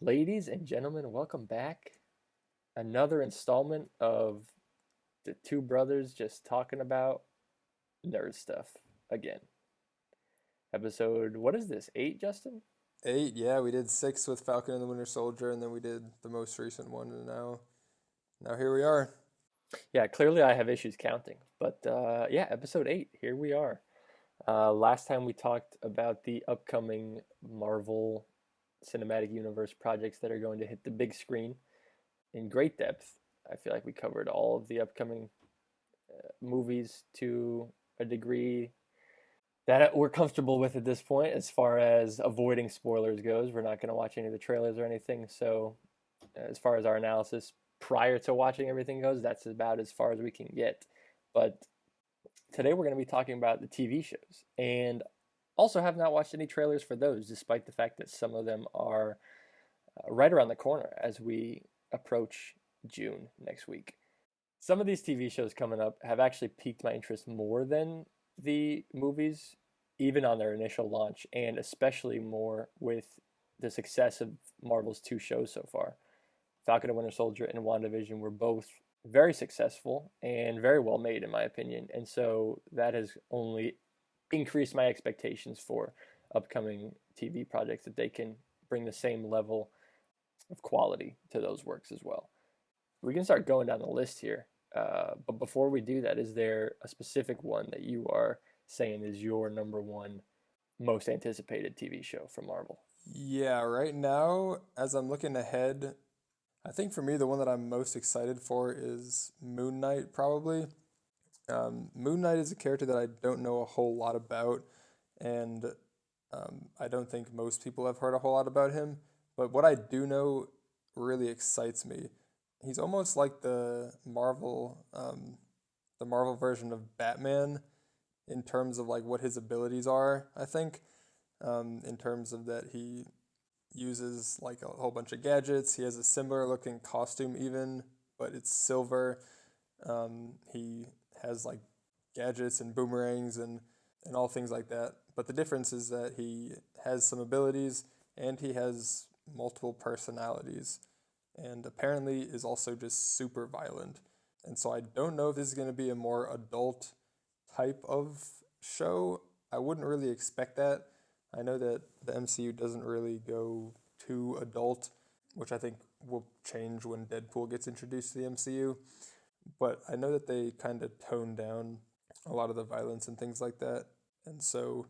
Ladies and gentlemen, welcome back. Another installment of the two brothers just talking about nerd stuff again. Episode, what is this, 8, Justin? Eight, yeah, we did six with Falcon and the Winter Soldier, and then we did the most recent one, and now here we are. Yeah, clearly I have issues counting, but yeah, episode 8, here we are. Last time we talked about the upcoming Marvel Cinematic Universe projects that are going to hit the big screen in great depth. I feel like we covered all of the upcoming movies to a degree that we're comfortable with at this point as far as avoiding spoilers goes. We're not going to watch any of the trailers or anything. So, as far as our analysis prior to watching everything goes, that's about as far as we can get. But today we're going to be talking about the TV shows and also have not watched any trailers for those, despite the fact that some of them are right around the corner as we approach June next week. Some of these TV shows coming up have actually piqued my interest more than the movies, even on their initial launch, and especially more with the success of Marvel's two shows so far. Falcon and Winter Soldier and WandaVision were both very successful and very well made, in my opinion. And so that has only increased my expectations for upcoming TV projects that they can bring the same level of quality to those works as well. We can start going down the list here. But before we do that, is there a specific one that you are saying is your number one most anticipated TV show from Marvel? Yeah, right now, as I'm looking ahead, I think for me, the one that I'm most excited for is Moon Knight, probably. Moon Knight is a character that I don't know a whole lot about, and I don't think most people have heard a whole lot about him. But what I do know really excites me. He's almost like the Marvel version of Batman in terms of like what his abilities are. I think in terms of that he uses like a whole bunch of gadgets. He has a similar looking costume even, but it's silver. He has like gadgets and boomerangs and all things like that. But the difference is that he has some abilities and he has multiple personalities and apparently is also just super violent. And so I don't know if this is going to be a more adult type of show. I wouldn't really expect that. I know that the MCU doesn't really go too adult, which I think will change when Deadpool gets introduced to the MCU. But I know that they kind of tone down a lot of the violence and things like that. And so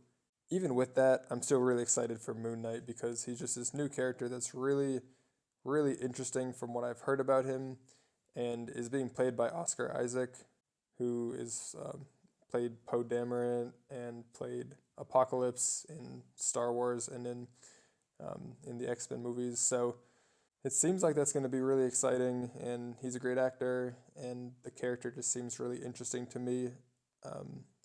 even with that, I'm still really excited for Moon Knight because he's just this new character that's really, really interesting from what I've heard about him and is being played by Oscar Isaac, who is played Poe Dameron and played Apocalypse in Star Wars and in the X-Men movies. So it seems like that's going to be really exciting, and he's a great actor, and the character just seems really interesting to me.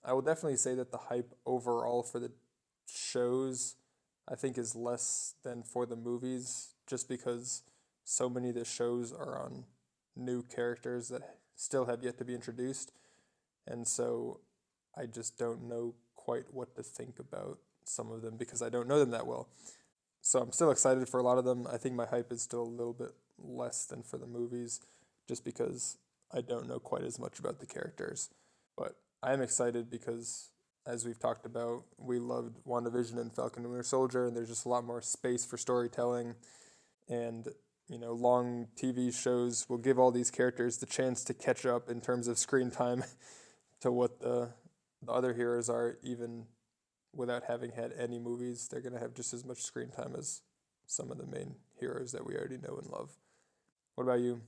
I will definitely say that the hype overall for the shows, I think, is less than for the movies, just because so many of the shows are on new characters that still have yet to be introduced. And so I just don't know quite what to think about some of them because I don't know them that well. So I'm still excited for a lot of them. I think my hype is still a little bit less than for the movies just because I don't know quite as much about the characters. But I am excited because, as we've talked about, we loved WandaVision and Falcon and Winter Soldier, and there's just a lot more space for storytelling. And, long TV shows will give all these characters the chance to catch up in terms of screen time to what the other heroes are, even without having had any movies. They're going to have just as much screen time as some of the main heroes that we already know and love. What about you?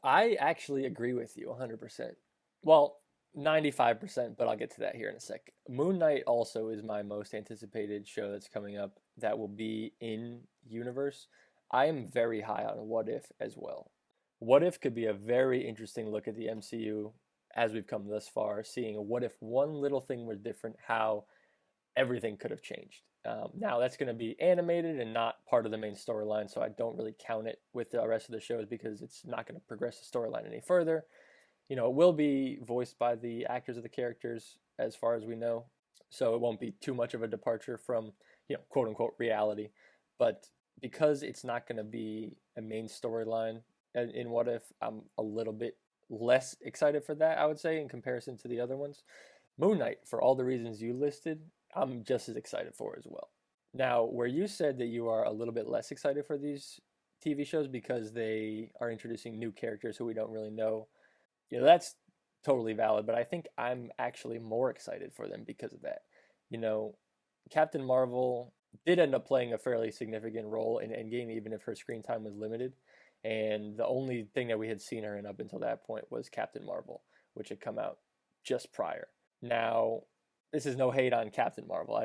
I actually agree with you 100%. Well, 95%, but I'll get to that here in a sec. Moon Knight also is my most anticipated show that's coming up that will be in universe. I am very high on What If as well. What If could be a very interesting look at the MCU as we've come thus far, seeing what if one little thing was different, how everything could have changed. Now that's going to be animated and not part of the main storyline, so I don't really count it with the rest of the shows because it's not going to progress the storyline any further. It will be voiced by the actors of the characters as far as we know, so it won't be too much of a departure from quote unquote reality. But because it's not going to be a main storyline in What If, I'm a little bit less excited for that, I would say, in comparison to the other ones. Moon Knight, for all the reasons you listed, I'm just as excited for as well. Now, where you said that you are a little bit less excited for these TV shows because they are introducing new characters who we don't really know, that's totally valid, but I think I'm actually more excited for them because of that. You know, Captain Marvel did end up playing a fairly significant role in Endgame, even if her screen time was limited. And the only thing that we had seen her in up until that point was Captain Marvel, which had come out just prior. Now, this is no hate on Captain Marvel.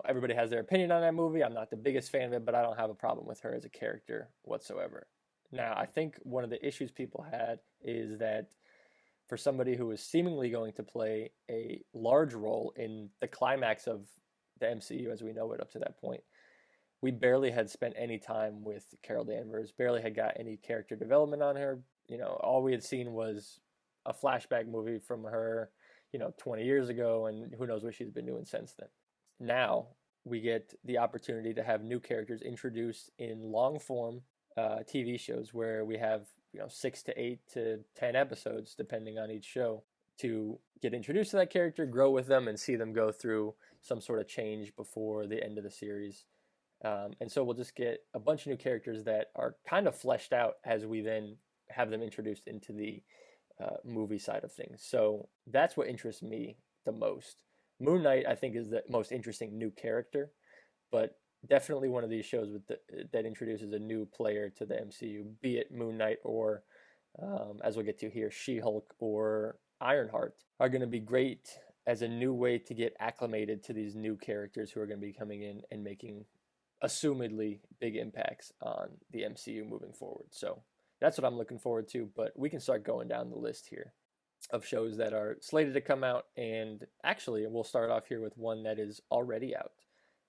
Everybody has their opinion on that movie. I'm not the biggest fan of it, but I don't have a problem with her as a character whatsoever. Now, I think one of the issues people had is that for somebody who is seemingly going to play a large role in the climax of the MCU as we know it up to that point, we barely had spent any time with Carol Danvers, barely had got any character development on her. All we had seen was a flashback movie from her, 20 years ago, and who knows what she's been doing since then. Now we get the opportunity to have new characters introduced in long form TV shows where we have 6 to 8 to 10 episodes depending on each show to get introduced to that character, grow with them, and see them go through some sort of change before the end of the series. And so we'll just get a bunch of new characters that are kind of fleshed out as we then have them introduced into the movie side of things. So that's what interests me the most. Moon Knight, I think, is the most interesting new character, but definitely one of these shows that introduces a new player to the MCU, be it Moon Knight or, as we'll get to here, She-Hulk or Ironheart, are going to be great as a new way to get acclimated to these new characters who are going to be coming in and making assumedly big impacts on the MCU moving forward. So that's what I'm looking forward to, but we can start going down the list here of shows that are slated to come out, and actually we'll start off here with one that is already out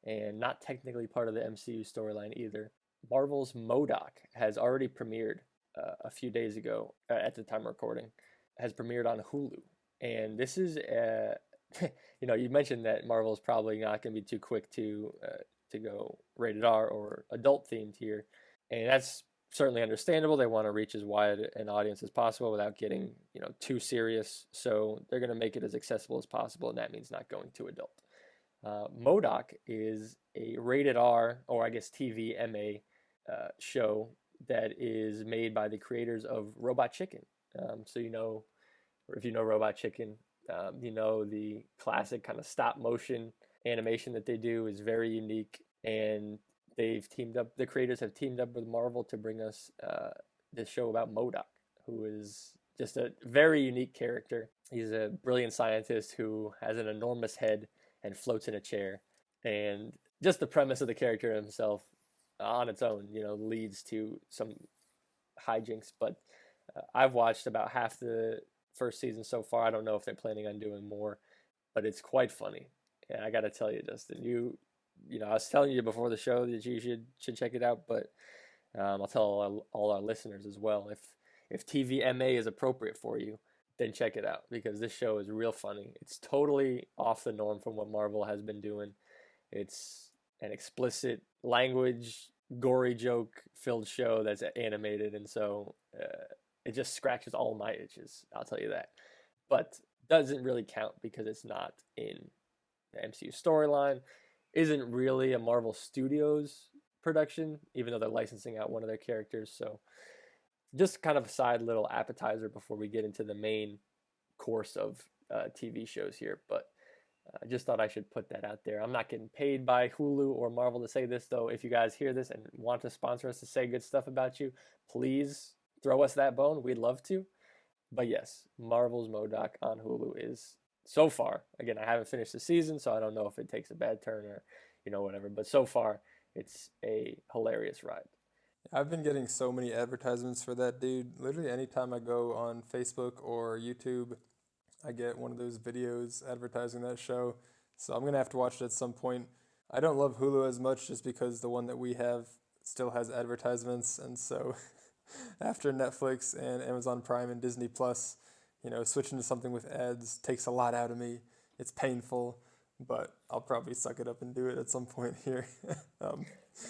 and not technically part of the MCU storyline either. Marvel's Modoc has already premiered a few days ago at the time of recording, has premiered on Hulu. And this is, you mentioned that Marvel's probably not going to be too quick to go rated R or adult themed here. And that's certainly understandable. They want to reach as wide an audience as possible without getting, too serious. So they're going to make it as accessible as possible, and that means not going too adult. Modoc is a rated R, or I guess TV MA show that is made by the creators of Robot Chicken. So or if you know Robot Chicken, the classic kind of stop motion animation that they do is very unique, and the creators have teamed up with Marvel to bring us this show about Modoc, who is just a very unique character. He's a brilliant scientist who has an enormous head and floats in a chair. And just the premise of the character himself on its own, leads to some hijinks. But I've watched about half the first season so far. I don't know if they're planning on doing more, but it's quite funny. And I got to tell you, Justin, I was telling you before the show that you should check it out, but I'll tell all our listeners as well. If TV MA is appropriate for you, then check it out, because this show is real funny. It's totally off the norm from what Marvel has been doing. It's an explicit language, gory joke-filled show that's animated, and so it just scratches all my itches, I'll tell you that. But doesn't really count because it's not in the MCU storyline, isn't really a Marvel Studios production, even though they're licensing out one of their characters. So just kind of a side little appetizer before we get into the main course of TV shows here. But I just thought I should put that out there. I'm not getting paid by Hulu or Marvel to say this, though. If you guys hear this and want to sponsor us to say good stuff about you, please throw us that bone. We'd love to. But yes, Marvel's Modoc on Hulu is, so far, again, I haven't finished the season, so I don't know if it takes a bad turn or, whatever. But so far, it's a hilarious ride. I've been getting so many advertisements for that, dude. Literally anytime I go on Facebook or YouTube, I get one of those videos advertising that show. So I'm going to have to watch it at some point. I don't love Hulu as much just because the one that we have still has advertisements. And so after Netflix and Amazon Prime and Disney Plus, switching to something with ads takes a lot out of me. It's painful, but I'll probably suck it up and do it at some point here.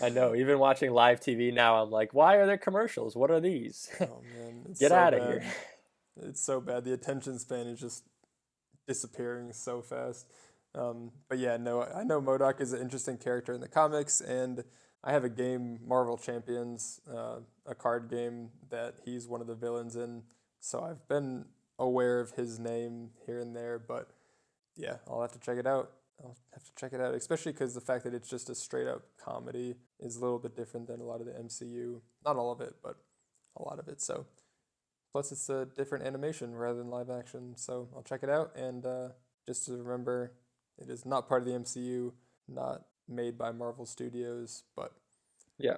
I know. Even watching live TV now, I'm like, why are there commercials? What are these? Oh man, it's Get so out of bad. here. It's so bad. The attention span is just disappearing so fast. But yeah, no, I know Modoc is an interesting character in the comics, and I have a game, Marvel Champions, a card game that he's one of the villains in. So I've been aware of his name here and there, but yeah, I'll have to check it out. I'll have to check it out, especially because the fact that it's just a straight up comedy is a little bit different than a lot of the MCU. Not all of it, but a lot of it. So plus, it's a different animation rather than live action. So I'll check it out. And just to remember, it is not part of the MCU, not made by Marvel Studios, but Yeah.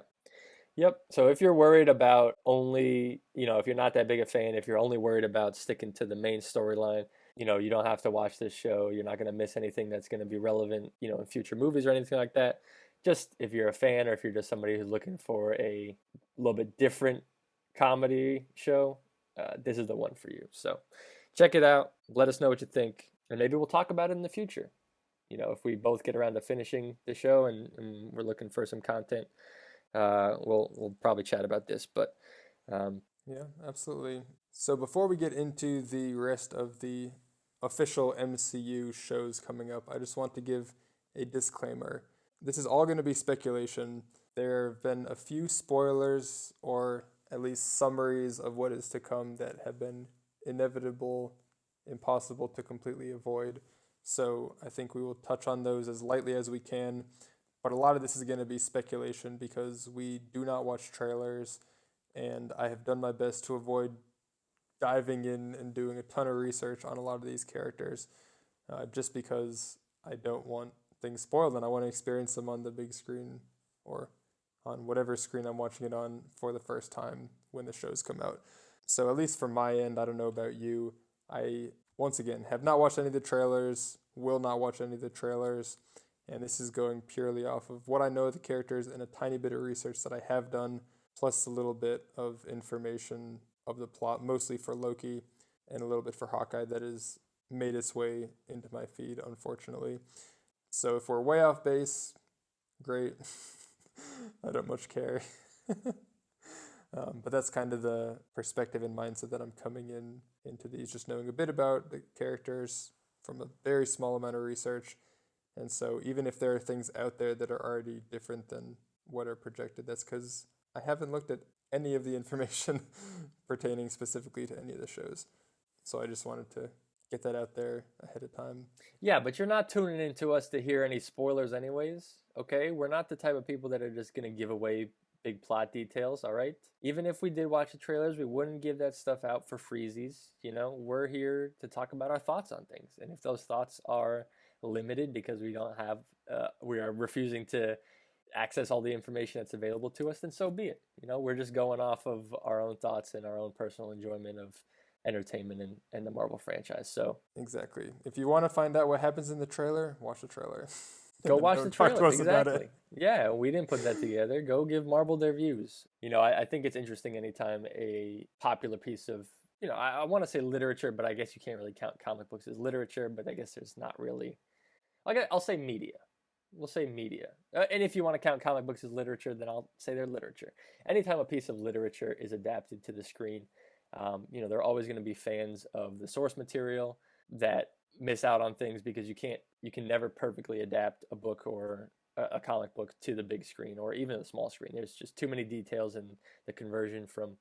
Yep. So if you're worried about only, if you're not that big a fan, if you're only worried about sticking to the main storyline, you don't have to watch this show. You're not going to miss anything that's going to be relevant, in future movies or anything like that. Just if you're a fan or if you're just somebody who's looking for a little bit different comedy show, this is the one for you. So check it out. Let us know what you think. And maybe we'll talk about it in the future. If we both get around to finishing the show and we're looking for some content, we'll probably chat about this. But yeah, absolutely. So before we get into the rest of the official MCU shows coming up, I just want to give a disclaimer. This is all going to be speculation. There have been a few spoilers or at least summaries of what is to come that have been inevitable, impossible to completely avoid. So I think we will touch on those as lightly as we can. But a lot of this is going to be speculation because we do not watch trailers, and I have done my best to avoid diving in and doing a ton of research on a lot of these characters, just because I don't want things spoiled and I want to experience them on the big screen or on whatever screen I'm watching it on for the first time when the shows come out. So at least from my end, I don't know about you, I, once again, have not watched any of the trailers, will not watch any of the trailers, and this is going purely off of what I know of the characters and a tiny bit of research that I have done, plus a little bit of information of the plot, mostly for Loki and a little bit for Hawkeye that has made its way into my feed, unfortunately. So if we're way off base, great. I don't much care. But that's kind of the perspective and mindset that I'm coming into these, just knowing a bit about the characters from a very small amount of research. And so even if there are things out there that are already different than what are projected, that's because I haven't looked at any of the information pertaining specifically to any of the shows. So I just wanted to get that out there ahead of time. yeah, but you're not tuning into us to hear any spoilers anyways, okay? We're not the type of people that are just going to give away big plot details, all right? Even if we did watch the trailers, we wouldn't give that stuff out for freezies, We're here to talk about our thoughts on things. And if those thoughts are limited because we are refusing to access all the information that's available to us, then so be it. We're just going off of our own thoughts and our own personal enjoyment of entertainment and the Marvel franchise. So Exactly. If you want to find out what happens in the trailer, watch the trailer. go watch the Don't talk to trailer. us about Exactly. it. Yeah, we didn't put that together. Go give Marvel their views. I think it's interesting anytime a popular piece of, I want to say literature, but I guess you can't really count comic books as literature, but I guess there's not really, I'll say media. We'll say media. And if you want to count comic books as literature, then I'll say they're literature. Anytime a piece of literature is adapted to the screen, there are always going to be fans of the source material that miss out on things because you can never perfectly adapt a book or a comic book to the big screen or even the small screen. There's just too many details, and the conversion from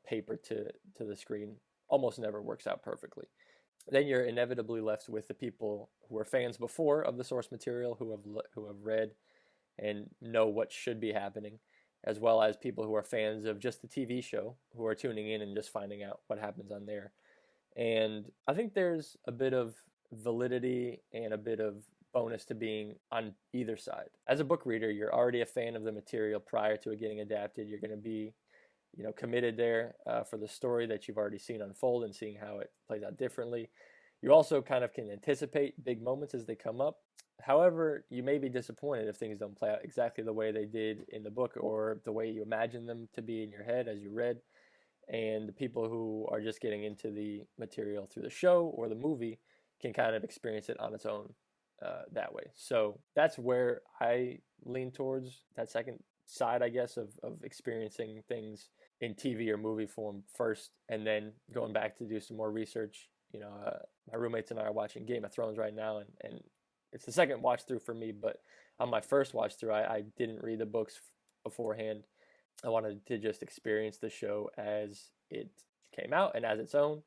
paper to the screen almost never works out perfectly. Then you're inevitably left with the people who are fans before of the source material, who have read and know what should be happening, as well as people who are fans of just the TV show, who are tuning in and just finding out what happens on there. And I think there's a bit of validity and a bit of bonus to being on either side. As a book reader, you're already a fan of the material prior to it getting adapted. You're going to be committed there for the story that you've already seen unfold and seeing how it plays out differently. You also kind of can anticipate big moments as they come up. However, you may be disappointed if things don't play out exactly the way they did in the book or the way you imagine them to be in your head as you read. And the people who are just getting into the material through the show or the movie can kind of experience it on its own that way. So that's where I lean towards, that second side, I guess, of experiencing things in TV or movie form first, and then going back to do some more research. My roommates and I are watching Game of Thrones right now, and it's the second watch through for me, but on my first watch through, I didn't read the books beforehand. I wanted to just experience the show as it came out and as its own.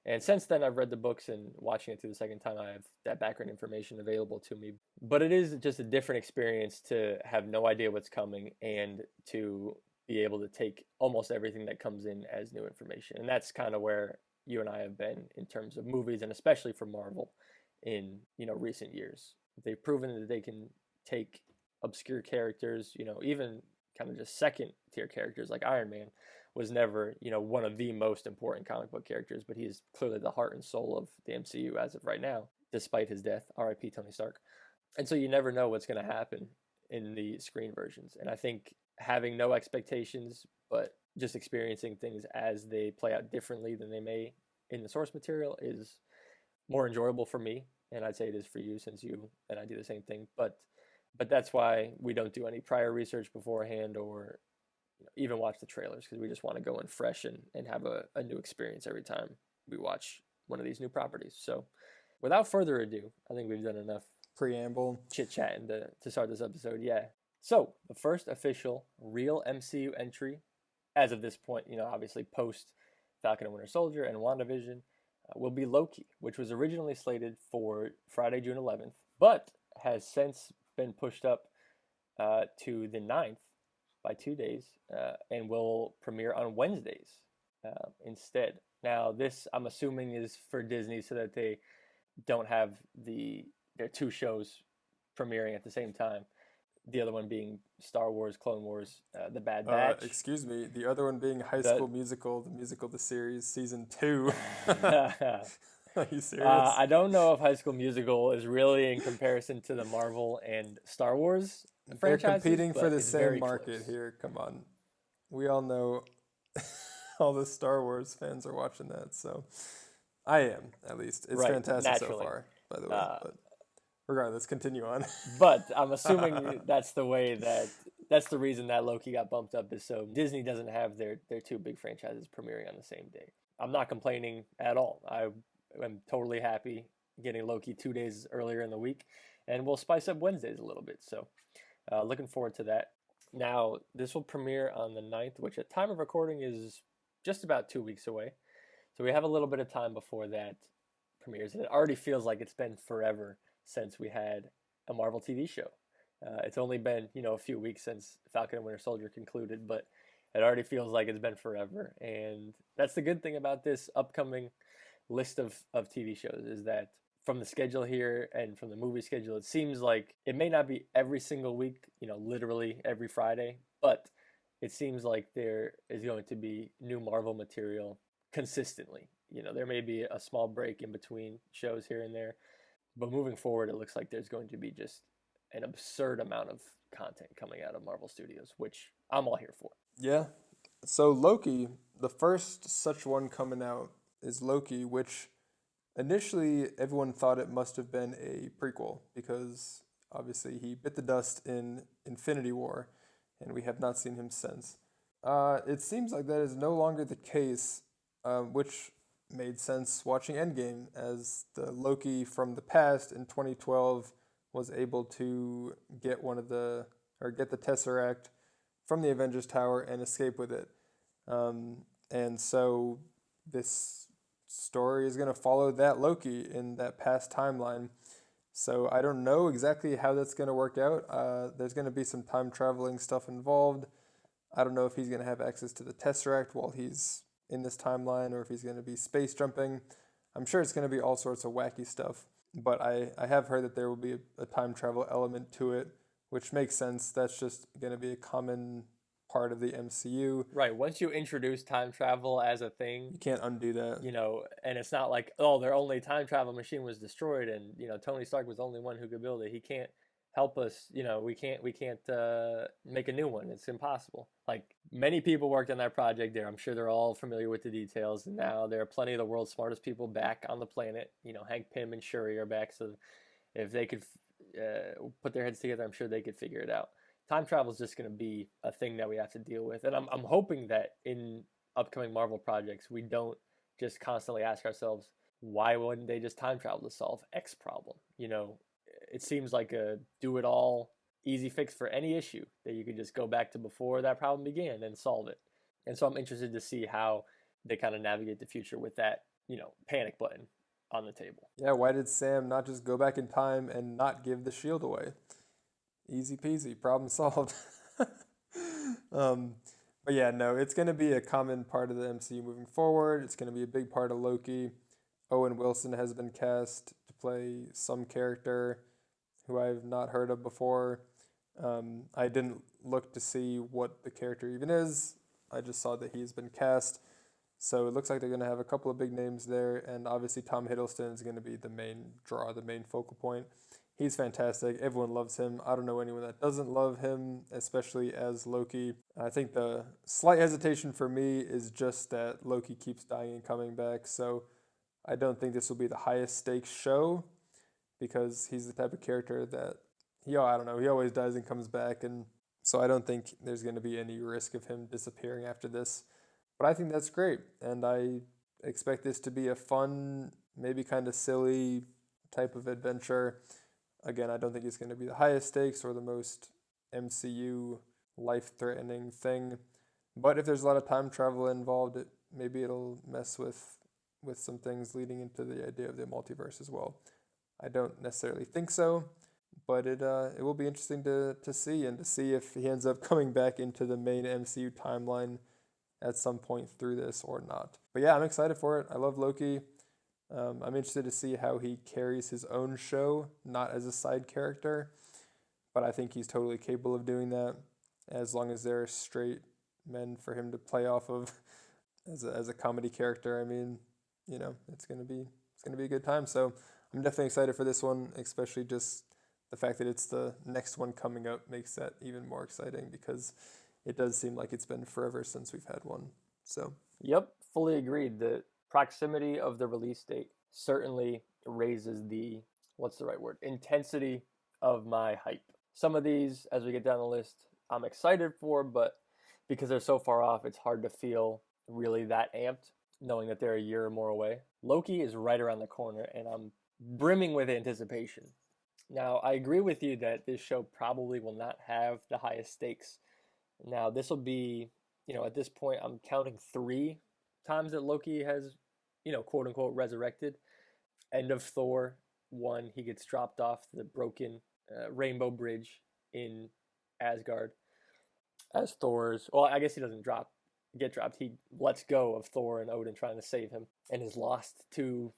And since then, I've read the books, and watching it through the second time, I have that background information available to me. But it is just a different experience to have no idea what's coming and to be able to take almost everything that comes in as new information. And that's kind of where you and I have been in terms of movies, and especially for Marvel in, recent years. They've proven that they can take obscure characters, even kind of just second tier characters like Iron Man was never, one of the most important comic book characters, but he is clearly the heart and soul of the MCU as of right now, despite his death. R.I.P. Tony Stark. And so you never know what's going to happen in the screen versions. And I think having no expectations, but just experiencing things as they play out differently than they may in the source material is more enjoyable for me. And I'd say it is for you, since you and I do the same thing. But that's why we don't do any prior research beforehand, or even watch the trailers, because we just want to go in fresh and have a new experience every time we watch one of these new properties. So without further ado, I think we've done enough preamble chit-chatting to start this episode. Yeah. So the first official real MCU entry as of this point, obviously post Falcon and Winter Soldier and WandaVision, will be Loki, which was originally slated for Friday, June 11th, but has since been pushed up to the 9th by 2 days, and will premiere on Wednesdays instead. Now, this, I'm assuming, is for Disney so that they don't have their two shows premiering at the same time. The other one being Star Wars, Clone Wars, The Bad Batch. Excuse me. The other one being High School Musical, the musical, the series, season 2. Are you serious? I don't know if High School Musical is really in comparison to the Marvel and Star Wars franchises. They're competing for the same market here. Come on. We all know all the Star Wars fans are watching that, so I am, at least. It's fantastic naturally. So far, by the way. But regardless, continue on. But I'm assuming that's the reason that Loki got bumped up, is so Disney doesn't have their two big franchises premiering on the same day. I'm not complaining at all. I'm totally happy getting Loki 2 days earlier in the week, and we'll spice up Wednesdays a little bit. So looking forward to that. Now, this will premiere on the 9th, which at time of recording is just about 2 weeks away. So we have a little bit of time before that premieres, and it already feels like it's been forever since we had a Marvel TV show. It's only been, a few weeks since Falcon and Winter Soldier concluded, but it already feels like it's been forever. And that's the good thing about this upcoming list of TV shows, is that from the schedule here and from the movie schedule, it seems like it may not be every single week, literally every Friday, but it seems like there is going to be new Marvel material consistently. There may be a small break in between shows here and there, but moving forward, it looks like there's going to be just an absurd amount of content coming out of Marvel Studios, which I'm all here for. Yeah. So Loki, the first such one coming out is Loki, which initially everyone thought it must have been a prequel, because obviously he bit the dust in Infinity War, and we have not seen him since. It seems like that is no longer the case, which made sense watching Endgame, as the Loki from the past in 2012 was able to get the Tesseract from the Avengers Tower and escape with it. And so this story is going to follow that Loki in that past timeline. So I don't know exactly how that's going to work out. There's going to be some time traveling stuff involved. I don't know if he's going to have access to the Tesseract while he's in this timeline, or if he's going to be space jumping. I'm sure it's going to be all sorts of wacky stuff, but I have heard that there will be a time travel element to it, which makes sense. That's just going to be a common part of the MCU. Right. Once you introduce time travel as a thing, you can't undo that. And it's not like, their only time travel machine was destroyed and, Tony Stark was the only one who could build it. He can't help us. We can't make a new one. It's impossible. Like, many people worked on that project there. I'm sure they're all familiar with the details. And now there are plenty of the world's smartest people back on the planet. Hank Pym and Shuri are back. So If they could put their heads together, I'm sure they could figure it out. Time travel is just going to be a thing that we have to deal with, and I'm hoping that in upcoming Marvel projects we don't just constantly ask ourselves, why wouldn't they just time travel to solve X problem? It seems like a do it all easy fix for any issue that you could just go back to before that problem began and solve it. And so I'm interested to see how they kind of navigate the future with that, panic button on the table. Yeah, why did Sam not just go back in time and not give the shield away? Easy peasy, problem solved. But yeah, no, it's going to be a common part of the MCU moving forward. It's going to be a big part of Loki. Owen Wilson has been cast to play some character who I've not heard of before. I didn't look to see what the character even is. I just saw that he's been cast. So it looks like they're going to have a couple of big names there. And obviously Tom Hiddleston is going to be the main draw, the main focal point. He's fantastic. Everyone loves him. I don't know anyone that doesn't love him, especially as Loki. I think the slight hesitation for me is just that Loki keeps dying and coming back. So I don't think this will be the highest stakes show because he's the type of character that he always dies and comes back. And so I don't think there's going to be any risk of him disappearing after this. But I think that's great. And I expect this to be a fun, maybe kind of silly type of adventure. Again, I don't think it's going to be the highest stakes or the most MCU life-threatening thing. But if there's a lot of time travel involved, maybe it'll mess with some things leading into the idea of the multiverse as well. I don't necessarily think so, but it will be interesting to see and to see if he ends up coming back into the main MCU timeline at some point through this or not. But yeah, I'm excited for it. I love Loki. I'm interested to see how he carries his own show, not as a side character, but I think he's totally capable of doing that as long as there are straight men for him to play off of as a comedy character. I mean, it's gonna be a good time. So I'm definitely excited for this one, especially just the fact that it's the next one coming up makes that even more exciting because it does seem like it's been forever since we've had one. So Yep, fully agreed. The proximity of the release date certainly raises the, what's the right word, intensity of my hype. Some of these, as we get down the list, I'm excited for, but because they're so far off, it's hard to feel really that amped, knowing that they're a year or more away. Loki is right around the corner, and I'm brimming with anticipation. Now, I agree with you that this show probably will not have the highest stakes. Now, this will be, at this point, I'm counting 3 times that Loki has, quote unquote, resurrected. End of Thor 1, he gets dropped off the broken rainbow bridge in Asgard. As Thor's, well, I guess he doesn't get dropped. He lets go of Thor and Odin trying to save him and is lost to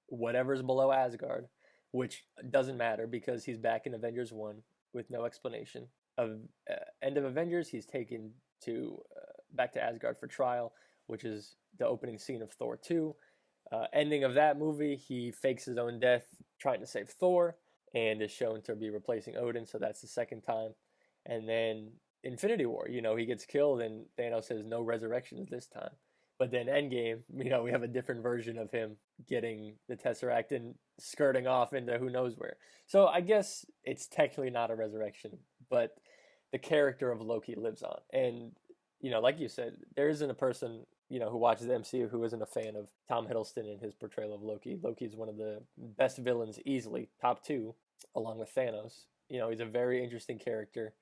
whatever's below Asgard, which doesn't matter because he's back in Avengers 1 with no explanation. End of Avengers, he's taken back to Asgard for trial, which is the opening scene of Thor 2. Ending of that movie, he fakes his own death trying to save Thor and is shown to be replacing Odin, so that's the second time. And then Infinity War, he gets killed and Thanos says no resurrections this time. But then Endgame, we have a different version of him getting the Tesseract and skirting off into who knows where. So I guess it's technically not a resurrection, but the character of Loki lives on. And, like you said, there isn't a person, who watches the MCU who isn't a fan of Tom Hiddleston and his portrayal of Loki. Loki is one of the best villains, easily, top 2, along with Thanos. He's a very interesting character.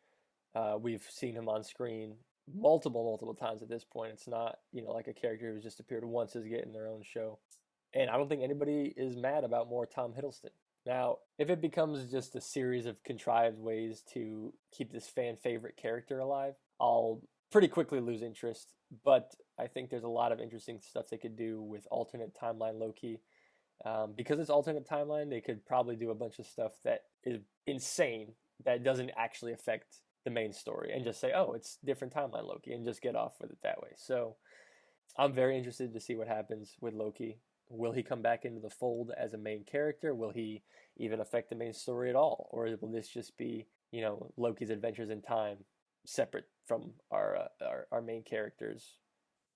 We've seen him on screen multiple times at this point. It's not, like a character who's just appeared once is getting their own show. And I don't think anybody is mad about more Tom Hiddleston. Now, if it becomes just a series of contrived ways to keep this fan favorite character alive, I'll pretty quickly lose interest. But I think there's a lot of interesting stuff they could do with alternate timeline Loki. Because it's alternate timeline, they could probably do a bunch of stuff that is insane, that doesn't actually affect the main story, and just say, oh, it's different timeline Loki, and just get off with it that way. So I'm very interested to see what happens with Loki. Will he come back into the fold as a main character? Will he even affect the main story at all? Or will this just be, Loki's adventures in time separate from our main characters?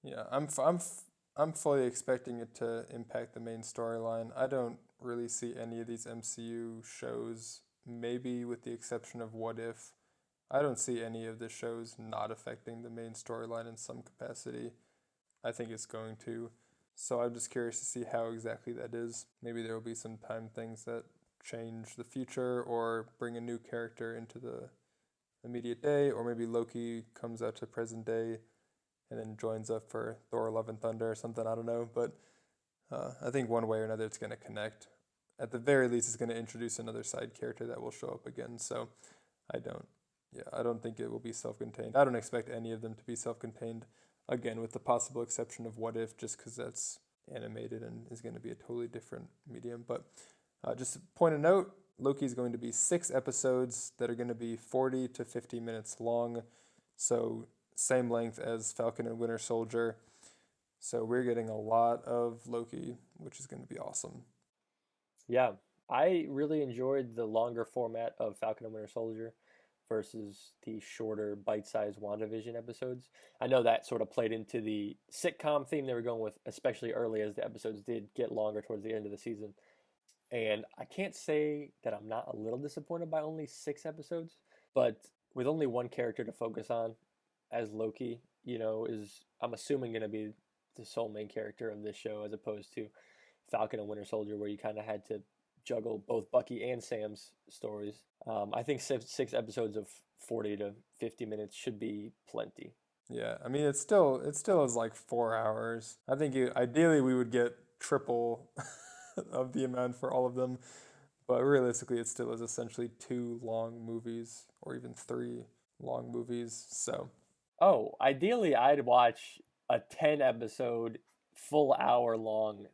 Yeah, I'm fully expecting it to impact the main storyline. I don't really see any of these MCU shows, maybe with the exception of What If. I don't see any of the shows not affecting the main storyline in some capacity. I think it's going to. So I'm just curious to see how exactly that is. Maybe there will be some time things that change the future or bring a new character into the immediate day, or maybe Loki comes out to present day and then joins up for Thor Love and Thunder or something. I don't know. But I think one way or another it's going to connect. At the very least, it's going to introduce another side character that will show up again. So I don't think it will be self-contained. I don't expect any of them to be self-contained. Again, with the possible exception of What If, just because that's animated and is going to be a totally different medium. But just a point of note, Loki is going to be 6 episodes that are going to be 40 to 50 minutes long. So same length as Falcon and Winter Soldier. So we're getting a lot of Loki, which is going to be awesome. Yeah, I really enjoyed the longer format of Falcon and Winter Soldier versus the shorter bite-sized WandaVision episodes. I know that sort of played into the sitcom theme they were going with, especially early as the episodes did get longer towards the end of the season. And I can't say that I'm not a little disappointed by only 6 episodes, but with only one character to focus on as Loki, is I'm assuming going to be the sole main character of this show as opposed to Falcon and Winter Soldier, where you kind of had to juggle both Bucky and Sam's stories. I think 6 episodes of 40 to 50 minutes should be plenty. Yeah, I mean, it still is like 4 hours. I think ideally we would get triple of the amount for all of them, but realistically it still is essentially 2 long movies or even 3 long movies. So ideally I'd watch a 10 episode full hour long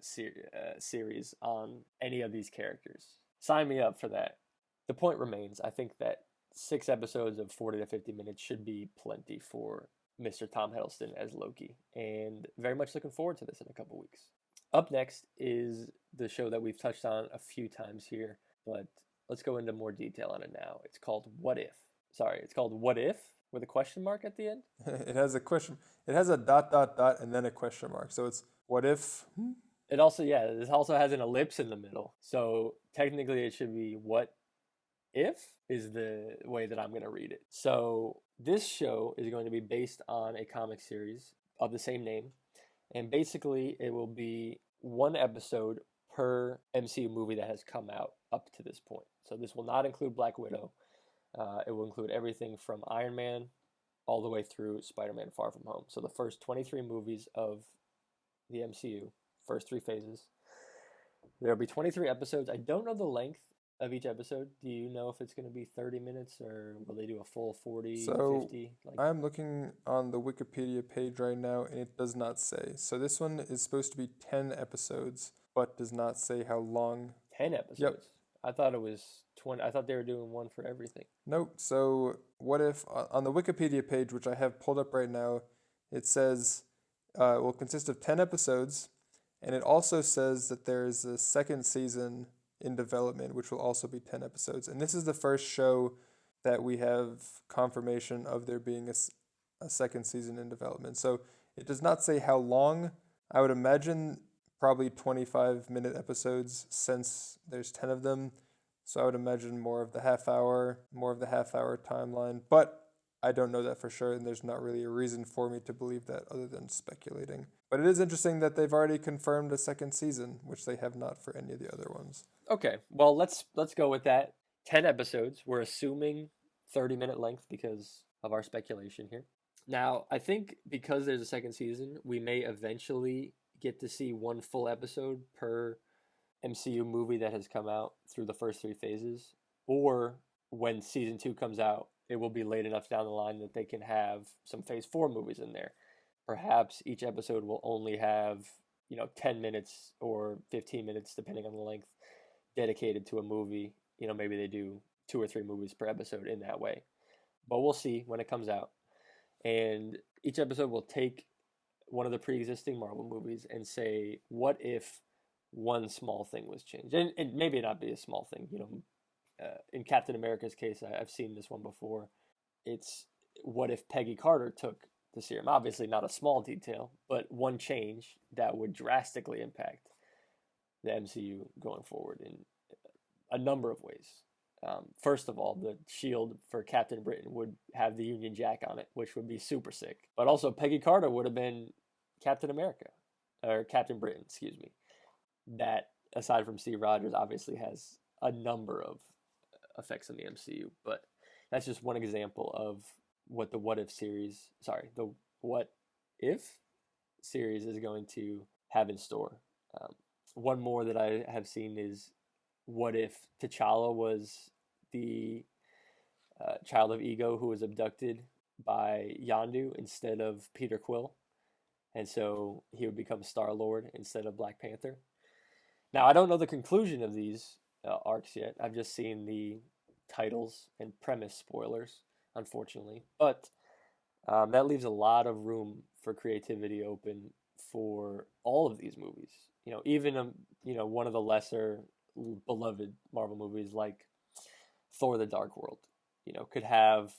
series on any of these characters. Sign me up for that. The point remains, I think that 6 episodes of 40 to 50 minutes should be plenty for Mr. Tom Hiddleston as Loki, and very much looking forward to this in a couple weeks. Up next is the show that we've touched on a few times here, but let's go into more detail on it now. It's called What If. It's called What If with a question mark at the end. It has a question. It has a ... and then a question mark. So it's what if? It also, this also has an ellipse in the middle. So technically it should be what if is the way that I'm going to read it. So this show is going to be based on a comic series of the same name. And basically it will be 1 episode per MCU movie that has come out up to this point. So this will not include Black Widow. It will include everything from Iron Man all the way through Spider-Man Far From Home. So the first 23 movies of the MCU, first 3 phases. There will be 23 episodes. I don't know the length of each episode. Do you know if it's going to be 30 minutes or will they do a full 40, 50? I'm looking on the Wikipedia page right now and it does not say. So this one is supposed to be 10 episodes, but does not say how long. 10 episodes? Yep. I thought it was 20. I thought they were doing 1 for everything. Nope. So what if on the Wikipedia page, which I have pulled up right now, it says it will consist of 10 episodes, and it also says that there is a second season in development, which will also be 10 episodes. And this is the first show that we have confirmation of there being a second season in development. So it does not say how long. I would imagine probably 25-minute episodes since there's 10 of them. So I would imagine more of the half hour timeline. But I don't know that for sure, and there's not really a reason for me to believe that other than speculating. But it is interesting that they've already confirmed a second season, which they have not for any of the other ones. Okay, well, let's go with that. 10 episodes. We're assuming 30-minute length because of our speculation here. Now, I think because there's a second season, we may eventually get to see 1 full episode per MCU movie that has come out through the first 3 phases. Or when season 2 comes out, it will be late enough down the line that they can have some phase 4 movies in there. Perhaps each episode will only have, 10 minutes or 15 minutes, depending on the length, dedicated to a movie. Maybe they do 2 or 3 movies per episode in that way. But we'll see when it comes out. And each episode will take one of the pre-existing Marvel movies and say, what if one small thing was changed? And maybe not be a small thing, in Captain America's case, I've seen this one before. It's what if Peggy Carter took the serum? Obviously not a small detail, but one change that would drastically impact the MCU going forward in a number of ways. First of all, the shield for Captain Britain would have the Union Jack on it, which would be super sick. But also, Peggy Carter would have been Captain America, or Captain Britain, excuse me. That, aside from Steve Rogers, obviously has a number of effects on the MCU. But that's just one example of what the What If series, the What If series is going to have in store. One more that I have seen is what if T'Challa was the child of Ego who was abducted by Yondu instead of Peter Quill, and so he would become Star-Lord instead of Black Panther. Now, I don't know the conclusion of these arcs yet. I've just seen the titles and premise spoilers, unfortunately. But that leaves a lot of room for creativity open for all of these movies. Even one of the lesser beloved Marvel movies like Thor: The Dark World, could have.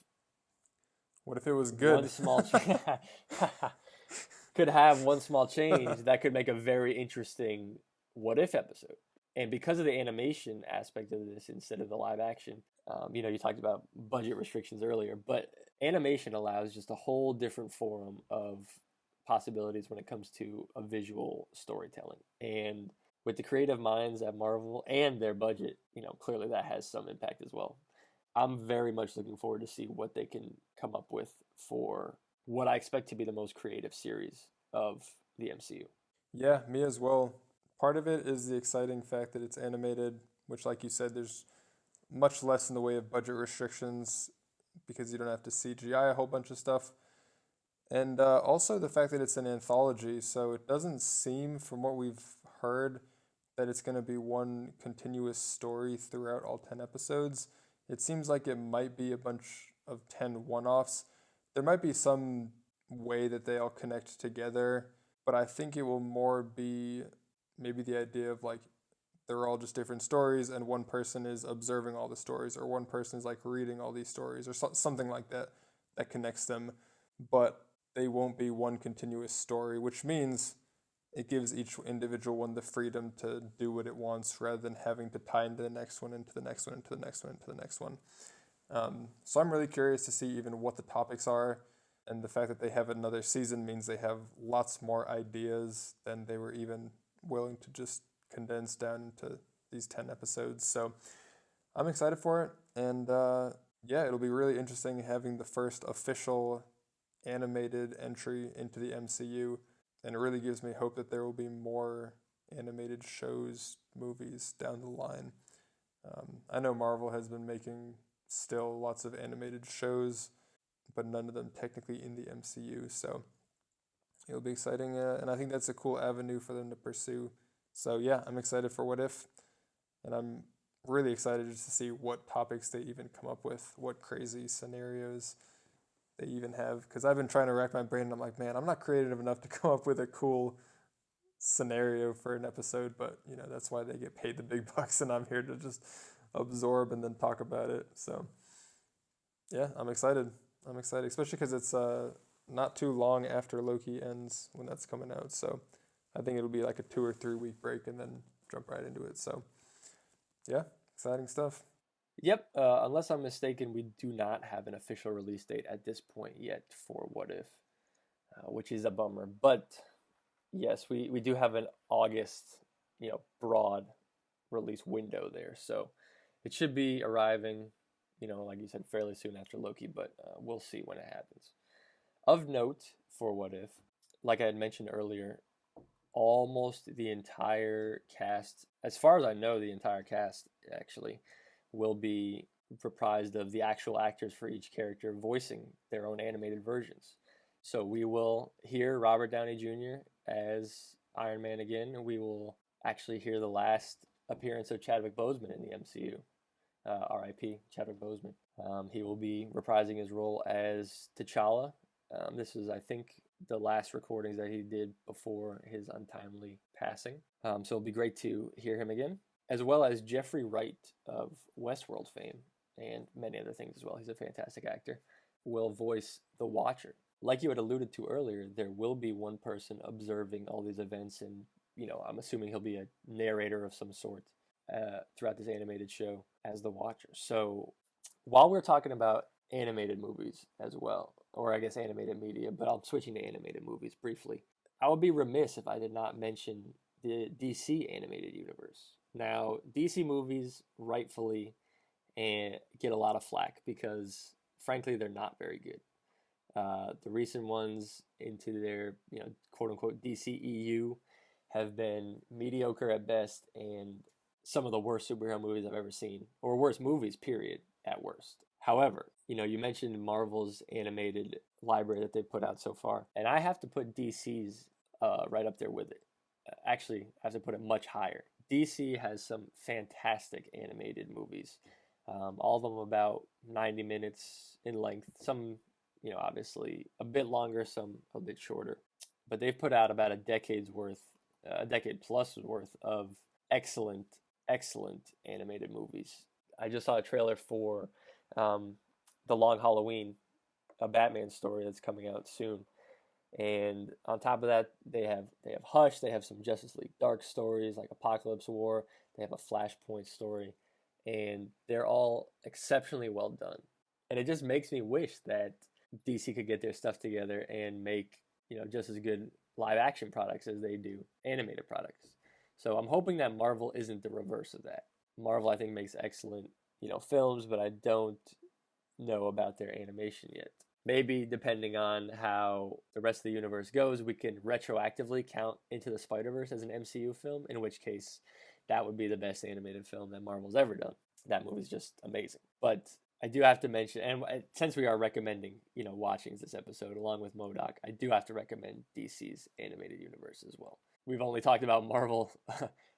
What if it was good? One small could have one small change that could make a very interesting What If episode. And because of the animation aspect of this instead of the live action, you talked about budget restrictions earlier, but animation allows just a whole different forum of possibilities when it comes to a visual storytelling. And with the creative minds at Marvel and their budget, clearly that has some impact as well. I'm very much looking forward to see what they can come up with for what I expect to be the most creative series of the MCU. Yeah, me as well. Part of it is the exciting fact that it's animated, which, like you said, there's much less in the way of budget restrictions because you don't have to CGI a whole bunch of stuff. And also the fact that it's an anthology, so it doesn't seem, from what we've heard, that it's going to be one continuous story throughout all 10 episodes. It seems like it might be a bunch of 10 one-offs. There might be some way that they all connect together, but I think it will more be maybe the idea of like they're all just different stories and one person is observing all the stories, or one person is like reading all these stories, or something like that that connects them. But they won't be one continuous story, which means it gives each individual one the freedom to do what it wants rather than having to tie into the next one, into the next one, into the next one, into the next one. So I'm really curious to see even what the topics are, and the fact that they have another season means they have lots more ideas than they were even willing to just condense down into these 10 episodes. So I'm excited for it, and yeah, it'll be really interesting having the first official animated entry into the MCU, and it really gives me hope that there will be more animated shows, movies down the line. I know Marvel has been making still lots of animated shows, but none of them technically in the MCU, so it'll be exciting, and I think that's a cool avenue for them to pursue. So yeah, I'm excited for What If, and I'm really excited just to see what topics they even come up with, what crazy scenarios they even have, because I've been trying to rack my brain, and I'm like, man, I'm not creative enough to come up with a cool scenario for an episode, but that's why they get paid the big bucks, and I'm here to just absorb and then talk about it. So yeah, I'm excited, especially because it's not too long after Loki ends when that's coming out, so I think it'll be like a 2 or 3 week break and then jump right into it. So yeah, exciting stuff. Yep, unless I'm mistaken, we do not have an official release date at this point yet for What If, which is a bummer. But yes, we do have an August, broad release window there. So it should be arriving, like you said, fairly soon after Loki, but we'll see when it happens. Of note for What If, like I had mentioned earlier, almost the entire cast, as far as I know, the entire cast actually will be comprised of the actual actors for each character voicing their own animated versions. So we will hear Robert Downey Jr. as Iron Man again, and we will actually hear the last appearance of Chadwick Boseman in the MCU. R.I.P. Chadwick Boseman. He will be reprising his role as T'Challa. This is, I think, the last recordings that he did before his untimely passing. So it'll be great to hear him again, as well as Jeffrey Wright of Westworld fame and many other things as well. He's a fantastic actor. Will voice the Watcher. Like you had alluded to earlier, there will be one person observing all these events and I'm assuming he'll be a narrator of some sort throughout this animated show as the Watcher. So while we're talking about animated movies as well, or I guess animated media, but I'm switching to animated movies briefly. I would be remiss if I did not mention the DC animated universe. Now, DC movies rightfully get a lot of flack because, frankly, they're not very good. The recent ones into their, quote unquote DCEU have been mediocre at best and some of the worst superhero movies I've ever seen, or worst movies, period, at worst. However, you mentioned Marvel's animated library that they've put out so far, and I have to put DC's right up there with it. Actually, I have to put it much higher. DC has some fantastic animated movies, all of them about 90 minutes in length. Some, obviously a bit longer, some a bit shorter. But they've put out about a decade plus worth of excellent animated movies. I just saw a trailer for The Long Halloween, a Batman story that's coming out soon. And on top of that, they have Hush, they have some Justice League Dark stories like Apocalypse War, they have a Flashpoint story, and they're all exceptionally well done. And it just makes me wish that DC could get their stuff together and make, just as good live action products as they do animated products. So I'm hoping that Marvel isn't the reverse of that. Marvel, I think, makes excellent, films, but I don't know about their animation yet. Maybe depending on how the rest of the universe goes, we can retroactively count Into the Spider-Verse as an MCU film, in which case that would be the best animated film that Marvel's ever done. That movie's just amazing. But I do have to mention, and since we are recommending, watchings this episode along with Modoc, I do have to recommend DC's animated universe as well. We've only talked about Marvel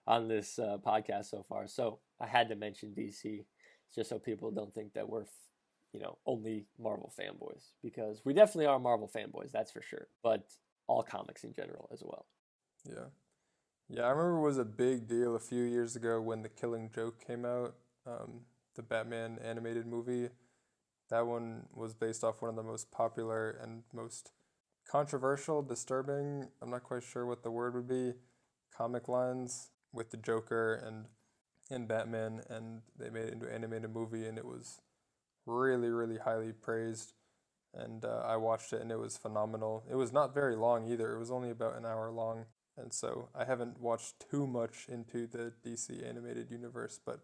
on this podcast so far, so I had to mention DC just so people don't think that we're only Marvel fanboys, because we definitely are Marvel fanboys, that's for sure, but all comics in general as well. Yeah, I remember it was a big deal a few years ago when The Killing Joke came out, the Batman animated movie. That one was based off one of the most popular and most controversial, disturbing, I'm not quite sure what the word would be, comic lines with the Joker and Batman, and they made it into an animated movie, and it was really, really highly praised, and I watched it, and it was phenomenal. It was not very long either. It was only about an hour long, and so I haven't watched too much into the DC animated universe, but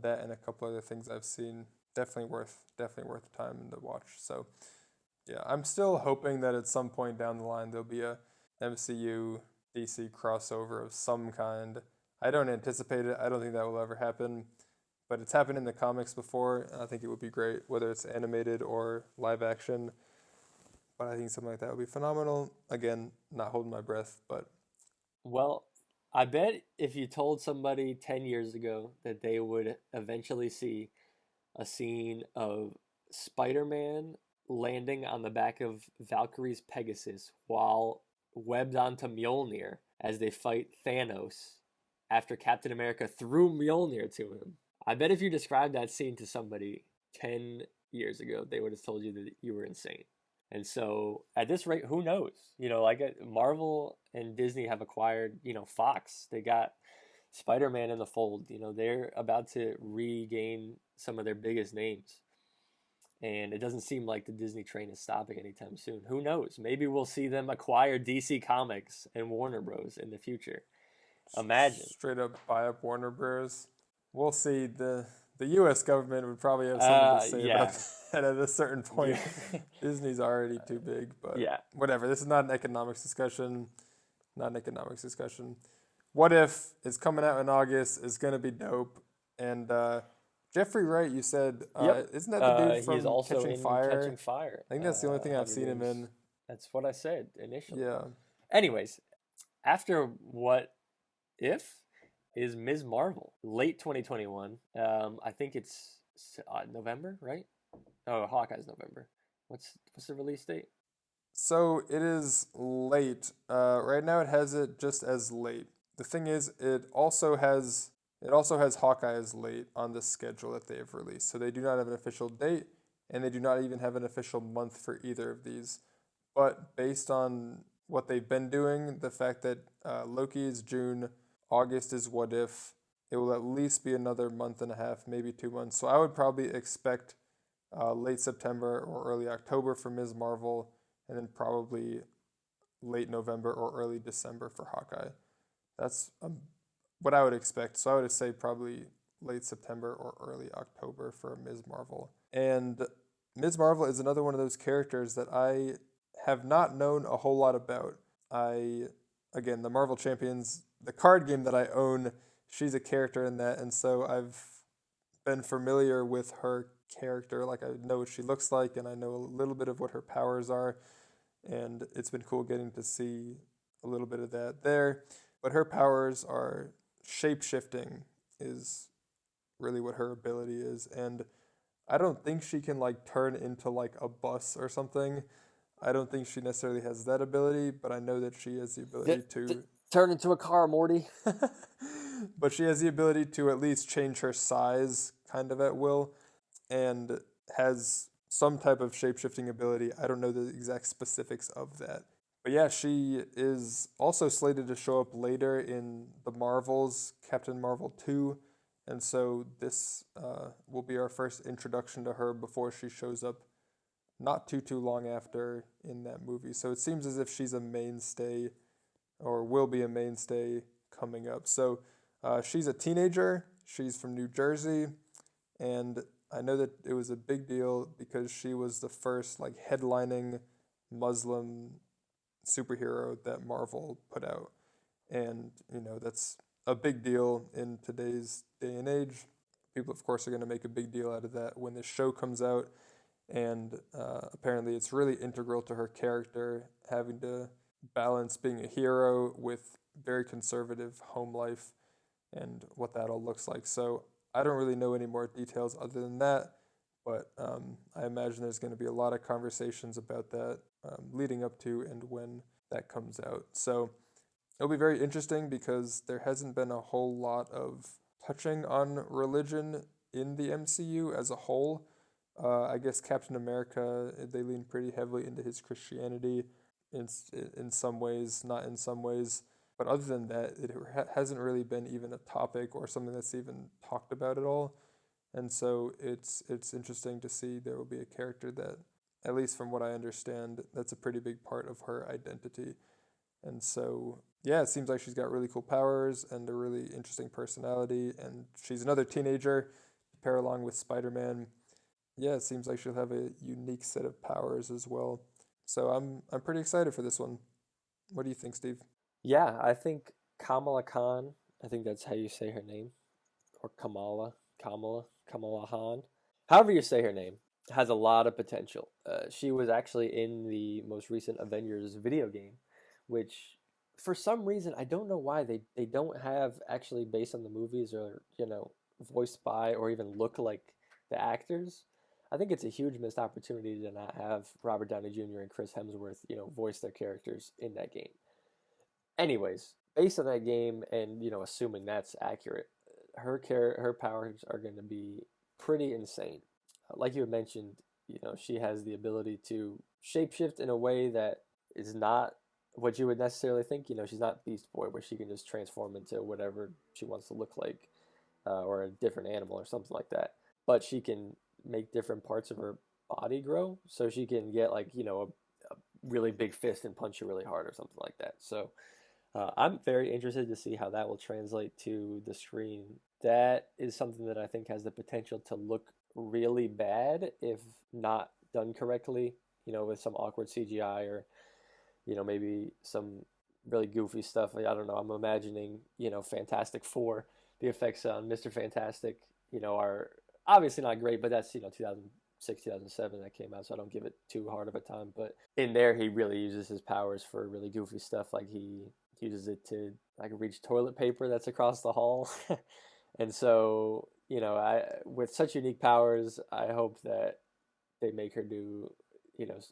that and a couple other things I've seen, definitely worth the time to watch. So yeah, I'm still hoping that at some point down the line there'll be a MCU DC crossover of some kind. I don't anticipate it. I don't think that will ever happen. But it's happened in the comics before, and I think it would be great, whether it's animated or live action. But I think something like that would be phenomenal. Again, not holding my breath, but... Well, I bet if you told somebody 10 years ago that they would eventually see a scene of Spider-Man landing on the back of Valkyrie's Pegasus while webbed onto Mjolnir as they fight Thanos after Captain America threw Mjolnir to him, I bet if you described that scene to somebody 10 years ago, they would have told you that you were insane. And so at this rate, who knows? Marvel and Disney have acquired, Fox. They got Spider-Man in the fold. They're about to regain some of their biggest names. And it doesn't seem like the Disney train is stopping anytime soon. Who knows? Maybe we'll see them acquire DC Comics and Warner Bros. In the future. Imagine. Straight up buy up Warner Bros. We'll see. The U.S. government would probably have something to say about that at a certain point. Yeah. Disney's already too big, but whatever. This is not an economics discussion. What If is coming out in August. Is going to be dope. And Jeffrey Wright, you said, isn't that the dude from he's also Catching in Fire? Catching Fire. I think that's the only thing I've seen him in. That's what I said initially. Yeah. Anyways, after What If is Ms. Marvel, late 2021. I think it's November, right? Oh, Hawkeye's November. What's the release date? So it is late. Right now it has it just as late. The thing is, it also has Hawkeye as late on the schedule that they have released. So they do not have an official date, and they do not even have an official month for either of these. But based on what they've been doing. The fact that Loki is June, August is What If. It will at least be another month and a half, maybe 2 months. So I would probably expect late September or early October for Ms. Marvel, and then probably late November or early December for Hawkeye. That's what I would expect. So I would say probably late September or early October for Ms. Marvel. And Ms. Marvel is another one of those characters that I have not known a whole lot about. Again, the Marvel Champions, the card game that I own, she's a character in that, and so I've been familiar with her character. Like, I know what she looks like, and I know a little bit of what her powers are, and it's been cool getting to see a little bit of that there. But her powers are shape-shifting is really what her ability is, and I don't think she can like turn into like a bus or something. I don't think she necessarily has that ability, but I know that she has the ability to turn into a car, Morty. but she has the ability to at least change her size kind of at will, and has some type of shape-shifting ability. I don't know the exact specifics of that. But yeah, she is also slated to show up later in the Marvels, Captain Marvel 2. And so this will be our first introduction to her before she shows up not too long after in that movie. So it seems as if she's a mainstay, or will be a mainstay coming up. So she's a teenager. She's from New Jersey. And I know that it was a big deal because she was the first like headlining Muslim superhero that Marvel put out. And, that's a big deal in today's day and age. People, of course, are going to make a big deal out of that when this show comes out. And apparently it's really integral to her character, having to balance being a hero with very conservative home life and what that all looks like. So I don't really know any more details other than that, but I imagine there's going to be a lot of conversations about that leading up to and when that comes out. So it'll be very interesting because there hasn't been a whole lot of touching on religion in the MCU as a whole. I guess Captain America, they lean pretty heavily into his Christianity in some ways, not in some ways. But other than that, it hasn't really been even a topic or something that's even talked about at all. And so it's interesting to see there will be a character that, at least from what I understand, that's a pretty big part of her identity. And so, yeah, it seems like she's got really cool powers and a really interesting personality. And she's another teenager to pair along with Spider-Man. Yeah, it seems like she'll have a unique set of powers as well. So I'm pretty excited for this one. What do you think, Steve? Yeah, I think Kamala Khan, I think that's how you say her name, or Kamala Khan, however you say her name, has a lot of potential. She was actually in the most recent Avengers video game, which for some reason, I don't know why they don't have actually based on the movies or, voiced by or even look like the actors. I think it's a huge missed opportunity to not have Robert Downey Jr. and Chris Hemsworth, voice their characters in that game. Anyways, based on that game and, assuming that's accurate, her powers are going to be pretty insane. Like you had mentioned, she has the ability to shapeshift in a way that is not what you would necessarily think. She's not Beast Boy where she can just transform into whatever she wants to look like, or a different animal or something like that. But she can make different parts of her body grow, so she can get like a really big fist and punch you really hard or something like that. So I'm very interested to see how that will translate to the screen. That is something that I think has the potential to look really bad if not done correctly, with some awkward CGI or, maybe some really goofy stuff. I don't know. I'm imagining, Fantastic Four. The effects on Mr. Fantastic, are obviously not great, but that's, 2006, 2007 that came out, so I don't give it too hard of a time. But in there, he really uses his powers for really goofy stuff. Like he uses it to like reach toilet paper that's across the hall. And so, with such unique powers, I hope that they make her do,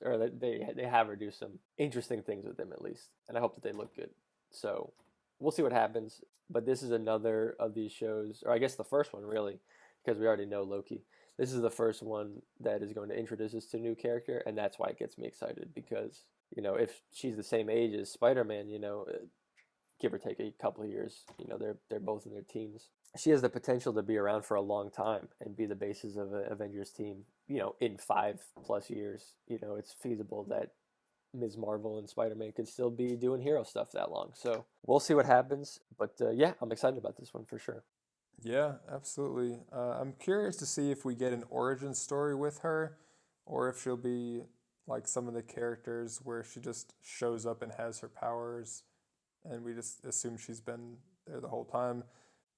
or that they have her do some interesting things with them at least. And I hope that they look good. So we'll see what happens. But this is another of these shows, or I guess the first one really, because we already know Loki. This is the first one that is going to introduce us to a new character, and that's why it gets me excited, because if she's the same age as Spider-Man, give or take a couple of years, they're both in their teens. She has the potential to be around for a long time and be the basis of an Avengers team, in 5+ years. It's feasible that Ms. Marvel and Spider-Man could still be doing hero stuff that long. So we'll see what happens. But yeah, I'm excited about this one for sure. Yeah, absolutely. I'm curious to see if we get an origin story with her, or if she'll be like some of the characters where she just shows up and has her powers, and we just assume she's been there the whole time.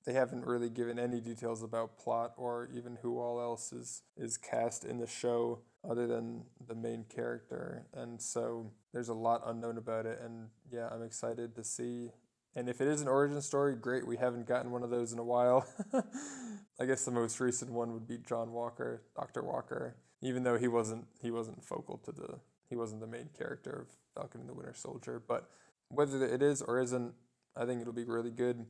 They haven't really given any details about plot or even who all else is cast in the show other than the main character. And so there's a lot unknown about it. And yeah, I'm excited to see. And if it is an origin story, great. We haven't gotten one of those in a while. I guess the most recent one would be John Walker, Dr. Walker, even though he wasn't focal to he wasn't the main character of Falcon and the Winter Soldier. But whether it is or isn't, I think it'll be really good.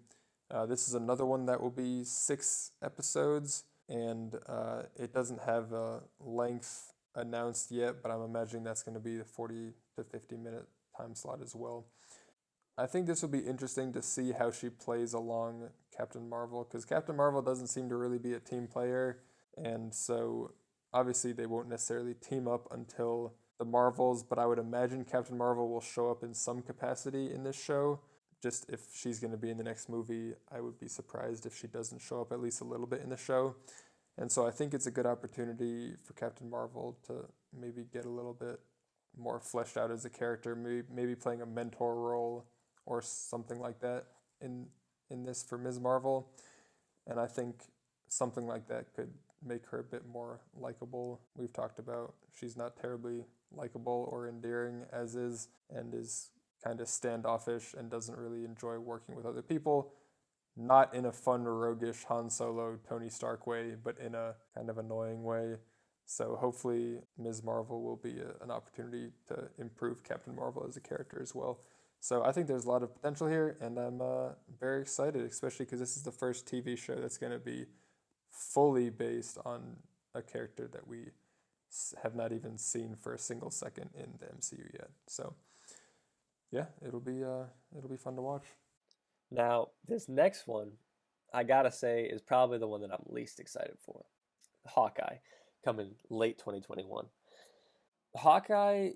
This is another one that will be 6 episodes, and it doesn't have a length announced yet, but I'm imagining that's going to be the 40 to 50 minute time slot as well. I think this will be interesting to see how she plays along Captain Marvel, because Captain Marvel doesn't seem to really be a team player, and so obviously they won't necessarily team up until the Marvels, but I would imagine Captain Marvel will show up in some capacity in this show. Just if she's going to be in the next movie, I would be surprised if she doesn't show up at least a little bit in the show. And so I think it's a good opportunity for Captain Marvel to maybe get a little bit more fleshed out as a character, maybe playing a mentor role or something like that in this for Ms. Marvel. And I think something like that could make her a bit more likable. We've talked about she's not terribly likable or endearing as is, and is kind of standoffish and doesn't really enjoy working with other people. Not in a fun, roguish Han Solo, Tony Stark way, but in a kind of annoying way. So hopefully Ms. Marvel will be an opportunity to improve Captain Marvel as a character as well. So I think there's a lot of potential here, and I'm very excited, especially because this is the first TV show that's going to be fully based on a character that we have not even seen for a single second in the MCU yet. So yeah, it'll be fun to watch. Now, this next one, I gotta say, is probably the one that I'm least excited for. Hawkeye, coming late 2021. Hawkeye,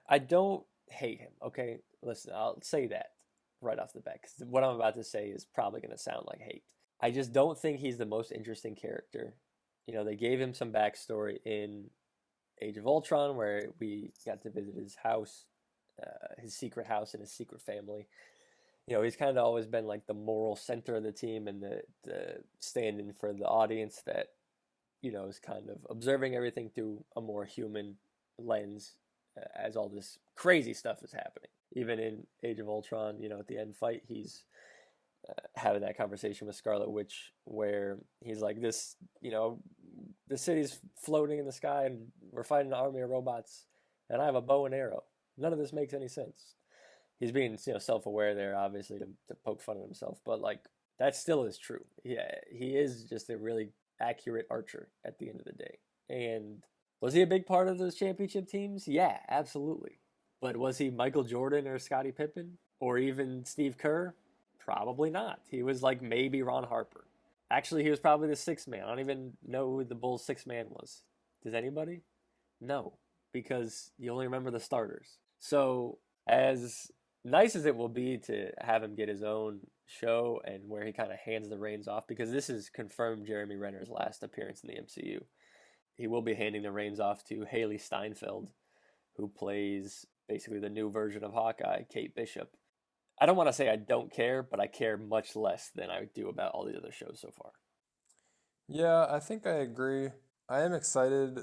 I don't hate him, okay? Listen, I'll say that right off the bat, because what I'm about to say is probably going to sound like hate. I just don't think he's the most interesting character. They gave him some backstory in Age of Ultron, where we got to visit his house, his secret house and his secret family. He's kind of always been like the moral center of the team and the stand-in for the audience that, is kind of observing everything through a more human lens as all this crazy stuff is happening. Even in Age of Ultron, at the end fight, he's having that conversation with Scarlet Witch where he's like, the city's floating in the sky and we're fighting an army of robots and I have a bow and arrow. None of this makes any sense. He's being, self-aware there, obviously, to poke fun at himself, but that still is true. Yeah, he is just a really accurate archer at the end of the day. And was he a big part of those championship teams? Yeah, absolutely. But was he Michael Jordan or Scottie Pippen or even Steve Kerr? Probably not. He was maybe Ron Harper. Actually, he was probably the sixth man. I don't even know who the Bulls' sixth man was. Does anybody? No, because you only remember the starters. So as nice as it will be to have him get his own show and where he kind of hands the reins off, because this is confirmed Jeremy Renner's last appearance in the MCU. He will be handing the reins off to Haley Steinfeld, who plays basically the new version of Hawkeye, Kate Bishop. I don't want to say I don't care, but I care much less than I do about all the other shows so far. Yeah, I think I agree. I am excited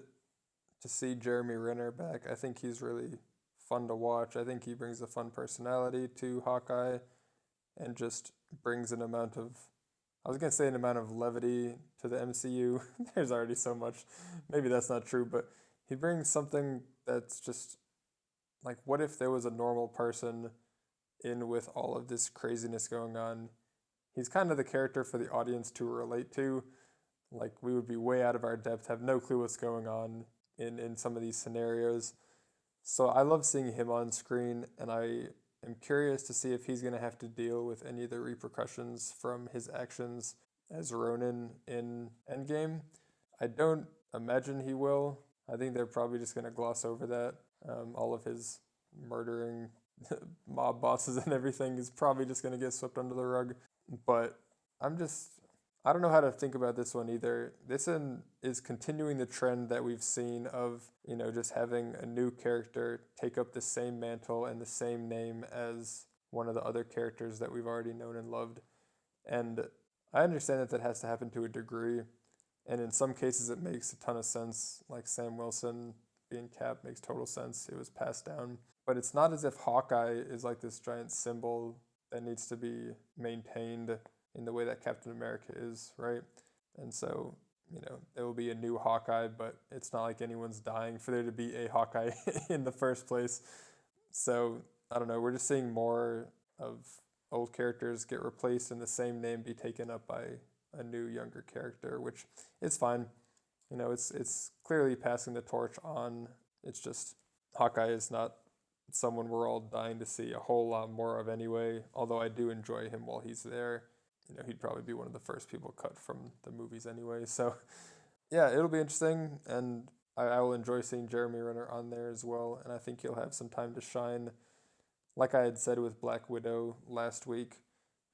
to see Jeremy Renner back. I think he's really fun to watch. I think he brings a fun personality to Hawkeye and just brings an amount of, I was going to say an amount of levity to the MCU. There's already so much. Maybe that's not true, but he brings something that's just what if there was a normal person in with all of this craziness going on? He's kind of the character for the audience to relate to. We would be way out of our depth, have no clue what's going on in some of these scenarios. So I love seeing him on screen, and I am curious to see if he's going to have to deal with any of the repercussions from his actions as Ronin in Endgame. I don't imagine he will. I think they're probably just going to gloss over that. All of his murdering mob bosses and everything is probably just going to get swept under the rug. But I'm just, I don't know how to think about this one either. Is continuing the trend that we've seen of, just having a new character take up the same mantle and the same name as one of the other characters that we've already known and loved. And I understand that has to happen to a degree. And in some cases, it makes a ton of sense. Like Sam Wilson being Cap makes total sense. It was passed down. But it's not as if Hawkeye is like this giant symbol that needs to be maintained in the way that Captain America is, right? And so, there will be a new Hawkeye, but it's not like anyone's dying for there to be a Hawkeye in the first place. So, I don't know, we're just seeing more of old characters get replaced and the same name be taken up by a new, younger character, which is fine. It's clearly passing the torch on. It's just Hawkeye is not someone we're all dying to see a whole lot more of anyway, although I do enjoy him while he's there. He'd probably be one of the first people cut from the movies anyway. So, yeah, it'll be interesting, and I will enjoy seeing Jeremy Renner on there as well, and I think he'll have some time to shine. Like I had said with Black Widow last week,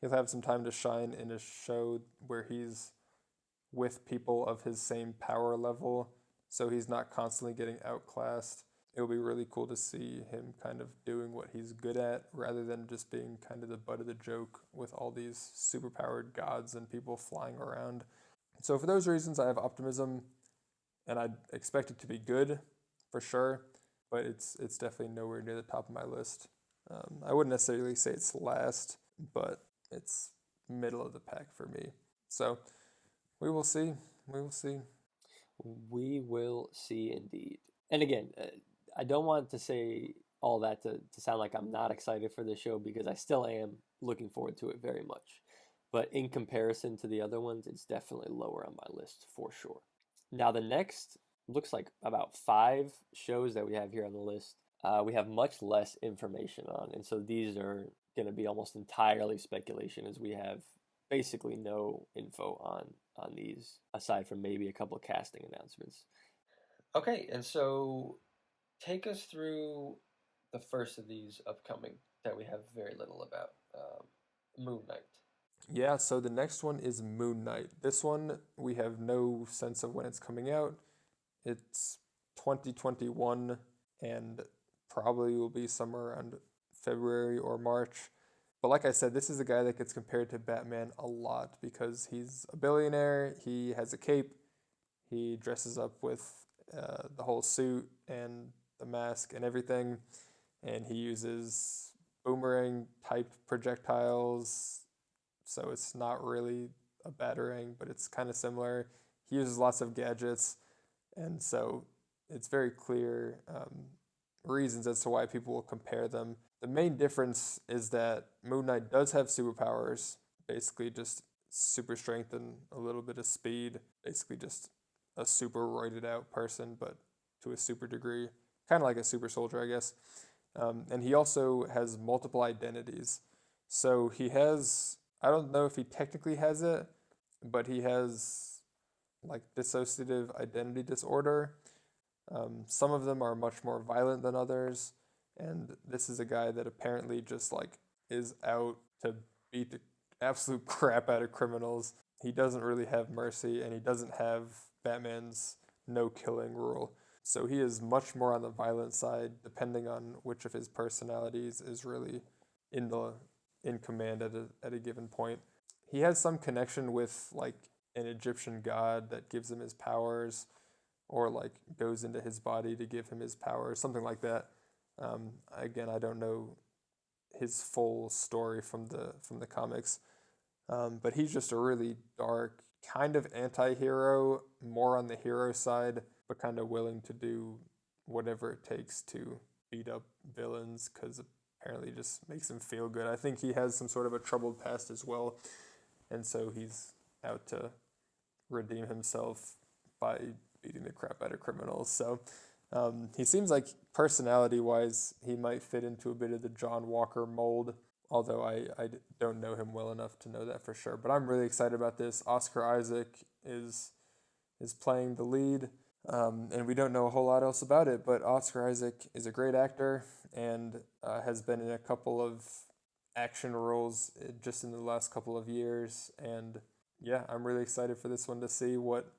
he'll have some time to shine in a show where he's with people of his same power level, so he's not constantly getting outclassed. It'll be really cool to see him kind of doing what he's good at rather than just being kind of the butt of the joke with all these superpowered gods and people flying around. So for those reasons, I have optimism, and I expect it to be good for sure, but it's definitely nowhere near the top of my list. I wouldn't necessarily say it's last, but it's middle of the pack for me. So we will see. We will see. We will see indeed. And again, I don't want to say all that to sound like I'm not excited for this show, because I still am looking forward to it very much. But in comparison to the other ones, it's definitely lower on my list for sure. Now, the next looks like about 5 shows that we have here on the list. We have much less information on, and so these are going to be almost entirely speculation, as we have basically no info on these, aside from maybe a couple of casting announcements. Okay, and so take us through the first of these upcoming that we have very little about, Moon Knight. Yeah, so the next one is Moon Knight. This one, we have no sense of when it's coming out. It's 2021, and probably will be somewhere around February or March. But like I said, this is a guy that gets compared to Batman a lot because he's a billionaire, he has a cape, he dresses up with the whole suit and the mask and everything, and he uses boomerang type projectiles, so it's not really a batarang, but it's kind of similar. He uses lots of gadgets, and so it's very clear reasons as to why people will compare them. The main difference is that Moon Knight does have superpowers, basically just super strength and a little bit of speed, basically just a super roided out person, but to a super degree, kind of like a super soldier, I guess. And he also has multiple identities. So he has, I don't know if he technically has it, but he has like dissociative identity disorder. Some of them are much more violent than others, and this is a guy that apparently just like is out to beat the absolute crap out of criminals. He doesn't really have mercy, and he doesn't have Batman's no killing rule. So he is much more on the violent side, depending on which of his personalities is really in command at a given point. He has some connection with like an Egyptian god that gives him his powers, or like goes into his body to give him his powers, something like that. Again, I don't know his full story from the comics, but he's just a really dark kind of anti-hero, more on the hero side, but kind of willing to do whatever it takes to beat up villains because apparently it just makes him feel good. I think he has some sort of a troubled past as well, and so he's out to redeem himself by beating the crap out of criminals. So he seems like personality-wise, he might fit into a bit of the John Walker mold, although I don't know him well enough to know that for sure. But I'm really excited about this. Oscar Isaac is playing the lead, and we don't know a whole lot else about it, but Oscar Isaac is a great actor and has been in a couple of action roles just in the last couple of years. And yeah, I'm really excited for this one to see what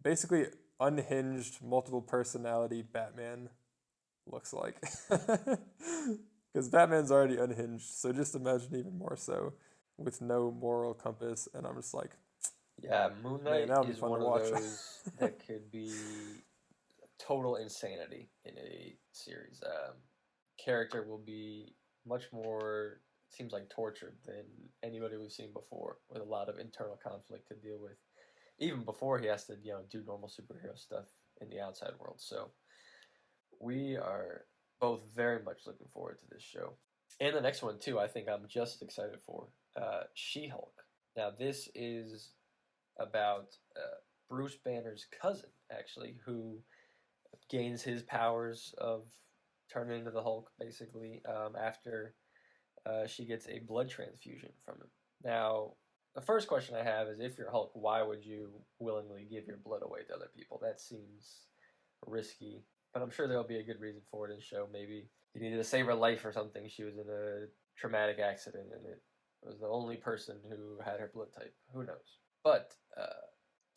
basically unhinged, multiple personality Batman looks like. Because Batman's already unhinged, so just imagine even more so with no moral compass. And I'm just like, yeah, Moon man, Knight that'll be is fun one to of watch. those that could be total insanity in a series. Character will be much more, seems like, tortured than anybody we've seen before, with a lot of internal conflict to deal with, even before he has to, do normal superhero stuff in the outside world. So we are both very much looking forward to this show. And the next one, too, I think I'm just excited for. She-Hulk. Now, this is about Bruce Banner's cousin, actually, who gains his powers of turning into the Hulk, basically, after she gets a blood transfusion from him. Now, the first question I have is, if you're Hulk, why would you willingly give your blood away to other people? That seems risky, but I'm sure there'll be a good reason for it in the show. Maybe you needed to save her life or something. She was in a traumatic accident, and it was the only person who had her blood type. Who knows? But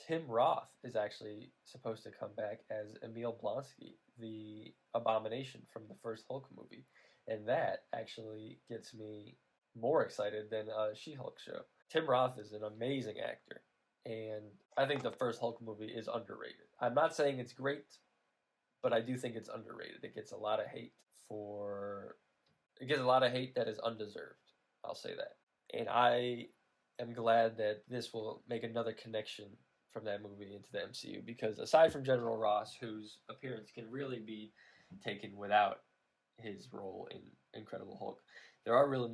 Tim Roth is actually supposed to come back as Emil Blonsky, the Abomination from the first Hulk movie. And that actually gets me more excited than a She-Hulk show. Tim Roth is an amazing actor, and I think the first Hulk movie is underrated. I'm not saying it's great, but I do think it's underrated. It gets a lot of hate that is undeserved. I'll say that. And I am glad that this will make another connection from that movie into the MCU, because aside from General Ross, whose appearance can really be taken without his role in Incredible Hulk, there are really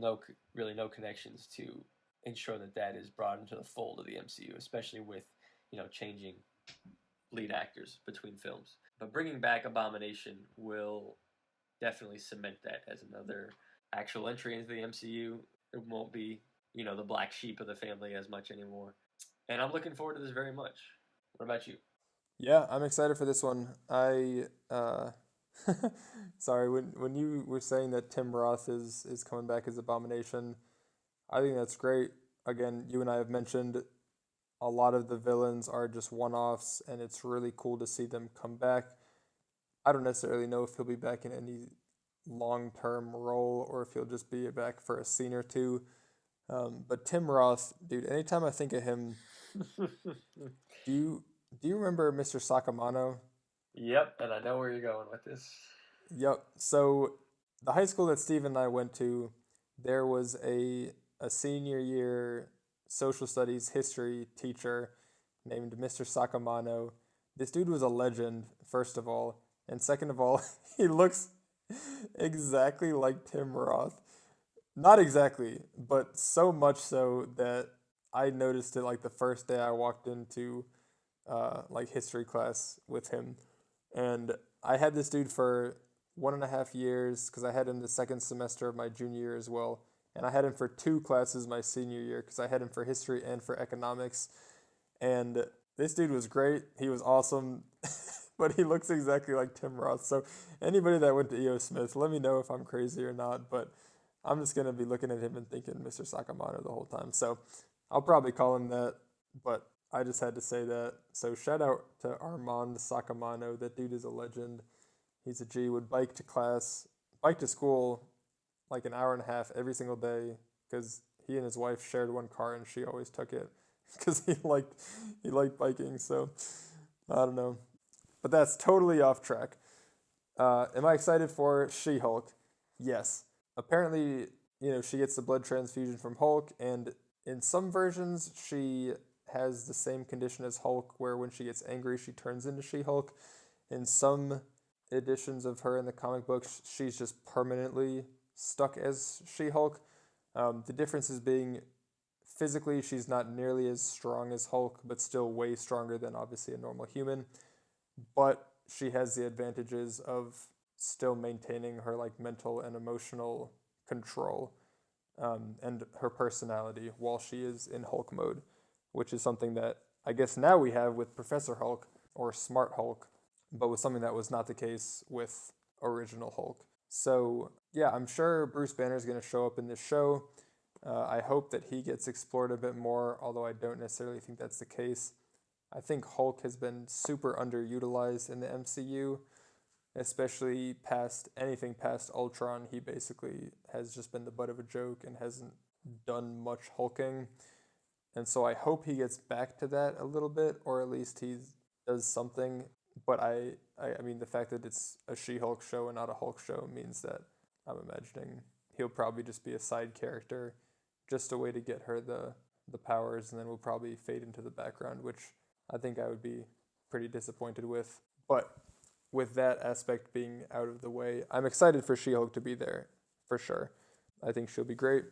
no connections to ensure that is brought into the fold of the MCU, especially with changing lead actors between films. But bringing back Abomination will definitely cement that as another actual entry into the MCU. It won't be the black sheep of the family as much anymore. And I'm looking forward to this very much. What about you? Yeah, I'm excited for this one. Sorry, when you were saying that Tim Roth is coming back as Abomination, I think that's great. Again, you and I have mentioned a lot of the villains are just one-offs, and it's really cool to see them come back. I don't necessarily know if he'll be back in any long-term role or if he'll just be back for a scene or two. But Tim Roth, dude, anytime I think of him, do you remember Mr. Sakamano? Yep, and I know where you're going with this. Yep. So the high school that Steve and I went to, there was a senior year social studies history teacher named Mr. Sakamano. This dude was a legend, first of all. And second of all, he looks exactly like Tim Roth. Not exactly, but so much so that I noticed it like the first day I walked into like history class with him. And I had this dude for 1.5 years because I had him the second semester of my junior year as well. And I had him for 2 classes my senior year because I had him for history and for economics. And this dude was great. He was awesome. But he looks exactly like Tim Roth. So anybody that went to E.O. Smith, let me know if I'm crazy or not. But I'm just going to be looking at him and thinking Mr. Sakamano the whole time. So I'll probably call him that. But I just had to say that. So shout out to Armand Sakamano. That dude is a legend. He's a G. Would bike to school like an hour and a half every single day because he and his wife shared one car and she always took it because he liked biking. So I don't know. But that's totally off track. Am I excited for She-Hulk? Yes. Apparently, she gets the blood transfusion from Hulk, and in some versions, she has the same condition as Hulk, where when she gets angry, she turns into She-Hulk. In some editions of her in the comic books, she's just permanently stuck as She-Hulk. The difference is being physically, she's not nearly as strong as Hulk, but still way stronger than obviously a normal human. But she has the advantages of still maintaining her like mental and emotional control and her personality while she is in Hulk mode, which is something that I guess now we have with Professor Hulk or Smart Hulk, but was something that was not the case with original Hulk. So yeah, I'm sure Bruce Banner is going to show up in this show. I hope that he gets explored a bit more, although I don't necessarily think that's the case. I think Hulk has been super underutilized in the MCU, especially past anything past Ultron. He basically has just been the butt of a joke and hasn't done much hulking. And so I hope he gets back to that a little bit, or at least he does something. But I mean, the fact that it's a She-Hulk show and not a Hulk show means that I'm imagining he'll probably just be a side character, just a way to get her the powers, and then we'll probably fade into the background, which I think I would be pretty disappointed with. But with that aspect being out of the way, I'm excited for She-Hulk to be there, for sure. I think she'll be great,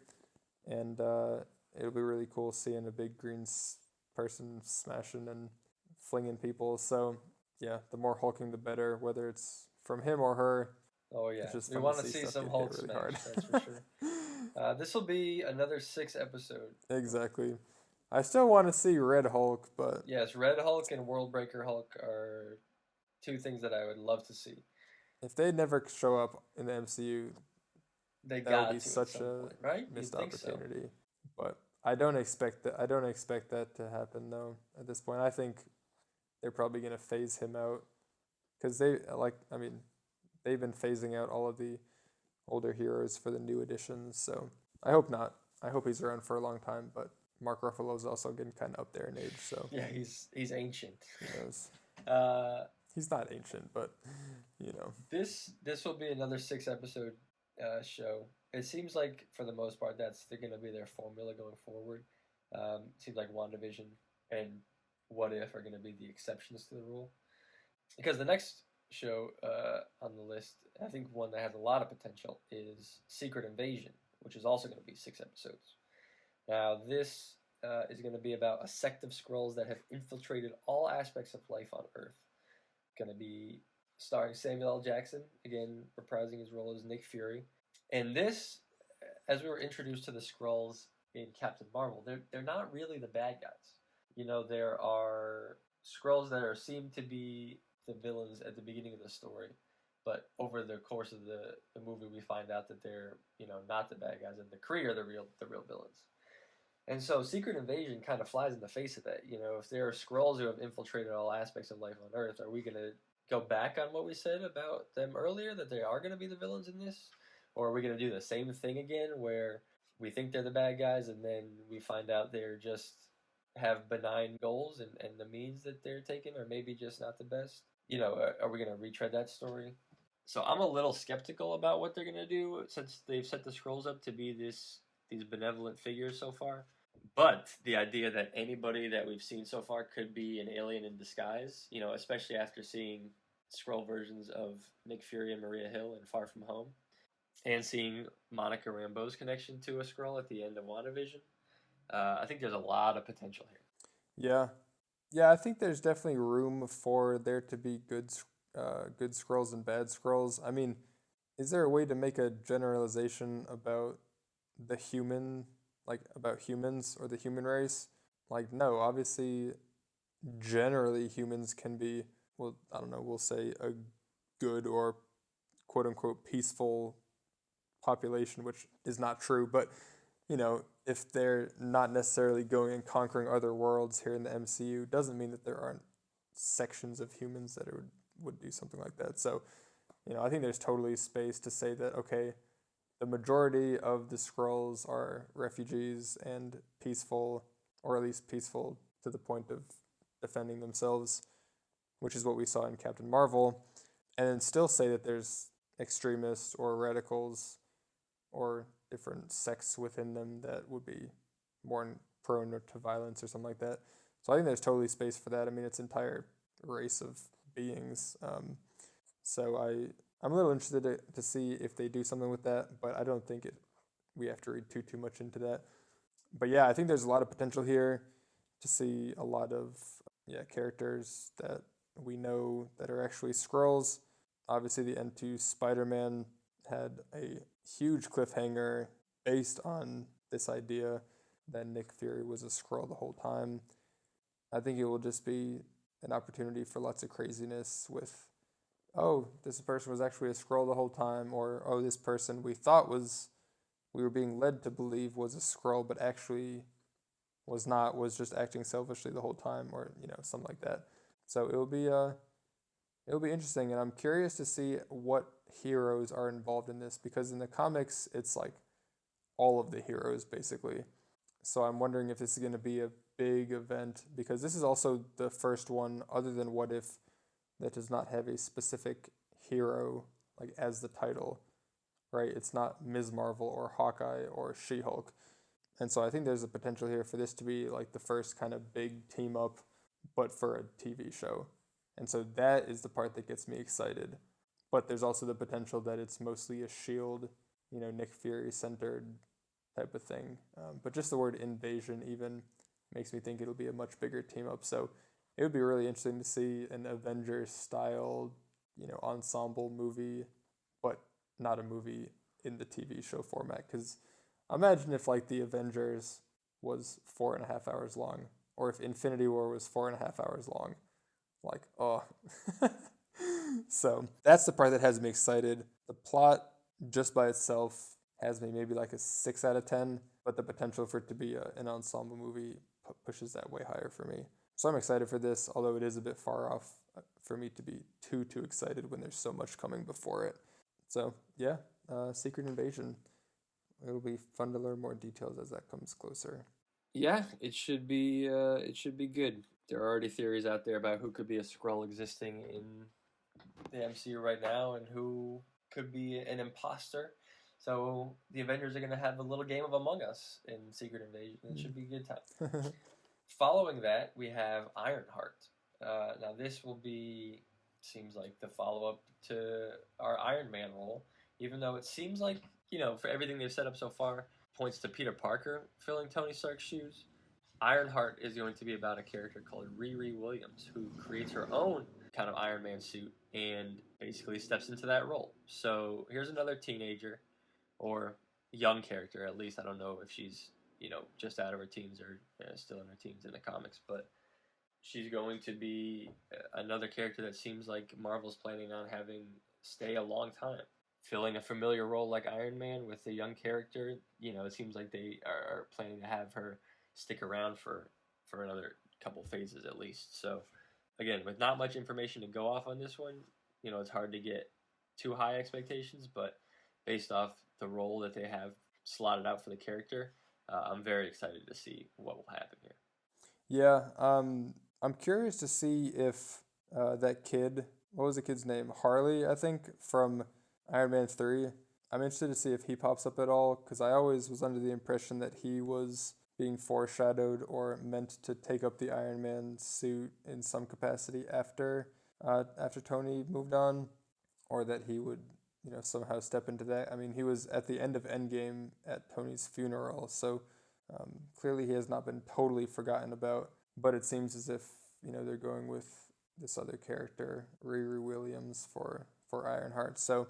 and it'll be really cool seeing a big green person smashing and flinging people. So yeah, the more hulking, the better, whether it's from him or her. Oh yeah, It's just we fun want to to see see stuff some get Hulk hit really smash. hard. That's for sure. This will be another 6 episode. Exactly. I still want to see Red Hulk, but Yes, Red Hulk and World Breaker Hulk are 2 things that I would love to see. if they never show up in the MCU, They that would got be to at such some a point, right? You'd missed think so. opportunity. But I don't expect that. I don't expect that to happen though. At this point, I think they're probably gonna phase him out because they've been phasing out all of the older heroes for the new editions. So I hope not. I hope he's around for a long time. But Mark Ruffalo's also getting kind of up there in age, so Yeah, he's ancient. who knows? Uh, He's not ancient, but you know. this will be another 6 episode show. It seems like for the most part they're going to be their formula going forward. Seems like WandaVision and What If are going to be the exceptions to the rule. Because the next show on the list, I think one that has a lot of potential, is Secret Invasion, which is also going to be 6 episodes. Now, this is going to be about a sect of Skrulls that have infiltrated all aspects of life on Earth. Going to be starring Samuel L. Jackson, again, reprising his role as Nick Fury. And this, as we were introduced to the Skrulls in Captain Marvel, they're not really the bad guys. You know, there are Skrulls that are seem to be the villains at the beginning of the story, but over the course of the movie, we find out that they're, you know, not the bad guys, and the Kree are the real villains. And so Secret Invasion kind of flies in the face of that. You know, if there are Skrulls who have infiltrated all aspects of life on Earth, are we going to go back on what we said about them earlier, that they are going to be the villains in this? Or are we going to do the same thing again, where we think they're the bad guys, and then we find out they're just have benign goals, and the means that they're taking are maybe just not the best? You know, are we going to retread that story? So I'm a little skeptical about what they're going to do, since they've set the Skrulls up to be these benevolent figures so far. But the idea that anybody that we've seen so far could be an alien in disguise, you know, especially after seeing Skrull versions of Nick Fury and Maria Hill in Far From Home, and seeing Monica Rambeau's connection to a Skrull at the end of WandaVision, I think there's a lot of potential here. Yeah, I think there's definitely room for there to be good Skrulls and bad Skrulls. I mean, is there a way to make a generalization about the human, like about humans or the human race? Like, no, obviously, generally humans can be, well, I don't know, we'll say a good or quote unquote peaceful population, which is not true, but you know, if they're not necessarily going and conquering other worlds here in the MCU, doesn't mean that there aren't sections of humans that would do something like that. So, you know, I think there's totally space to say that, okay, the majority of the Skrulls are refugees and peaceful, or at least peaceful to the point of defending themselves, which is what we saw in Captain Marvel, and then still say that there's extremists or radicals or different sects within them that would be more prone to violence or something like that. So I think there's totally space for that. I mean, it's an entire race of beings. So I'm a little interested to see if they do something with that, but I don't think we have to read too much into that. But yeah, I think there's a lot of potential here to see a lot of characters that we know that are actually Skrulls. Obviously, the end to Spider-Man had a huge cliffhanger based on this idea that Nick Fury was a Skrull the whole time. I think it will just be an opportunity for lots of craziness with, oh, this person was actually a Skrull the whole time, or, oh, this person we were being led to believe was a Skrull, but actually was not, was just acting selfishly the whole time, or, something like that. So it'll be interesting, and I'm curious to see what heroes are involved in this, because in the comics, it's like all of the heroes, basically. So I'm wondering if this is going to be a big event, because this is also the first one, other than What If, that does not have a specific hero, like, as the title, right? It's not Ms. Marvel or Hawkeye or She-Hulk. And so I think there's a potential here for this to be, like, the first kind of big team-up, but for a TV show. And so that is the part that gets me excited. But there's also the potential that it's mostly a S.H.I.E.L.D., Nick Fury-centered type of thing. But just the word invasion even makes me think it'll be a much bigger team-up. So it would be really interesting to see an Avengers-style, ensemble movie, but not a movie in the TV show format. Because imagine if, like, the Avengers was 4.5 hours long, or if Infinity War was 4.5 hours long. Like, oh. So that's the part that has me excited. The plot, just by itself, has me maybe like a 6 out of 10, but the potential for it to be an ensemble movie pushes that way higher for me. So I'm excited for this, although it is a bit far off for me to be too excited when there's so much coming before it. So yeah, Secret Invasion. It'll be fun to learn more details as that comes closer. Yeah, it should be good. There are already theories out there about who could be a Skrull existing in the MCU right now and who could be an imposter. So the Avengers are going to have a little game of Among Us in Secret Invasion. It should be a good time. Following that, we have Ironheart. Now this will be, seems like, the follow-up to our Iron Man role, even though it seems like, for everything they've set up so far, points to Peter Parker filling Tony Stark's shoes. Ironheart is going to be about a character called Riri Williams, who creates her own kind of Iron Man suit and basically steps into that role. So here's another teenager, or young character at least. I don't know if she's, just out of her teens or still in her teens in the comics, but she's going to be another character that seems like Marvel's planning on having stay a long time. Filling a familiar role like Iron Man with a young character, it seems like they are planning to have her stick around for another couple phases at least. So, again, with not much information to go off on this one, it's hard to get too high expectations, but based off the role that they have slotted out for the character, I'm very excited to see what will happen here. Yeah, I'm curious to see if that kid, what was the kid's name? Harley, I think, from Iron Man 3. I'm interested to see if he pops up at all, because I always was under the impression that he was being foreshadowed or meant to take up the Iron Man suit in some capacity after Tony moved on, or that he would, somehow step into that. I mean, he was at the end of Endgame at Tony's funeral, so clearly he has not been totally forgotten about, but it seems as if, they're going with this other character, Riri Williams, for Ironheart. So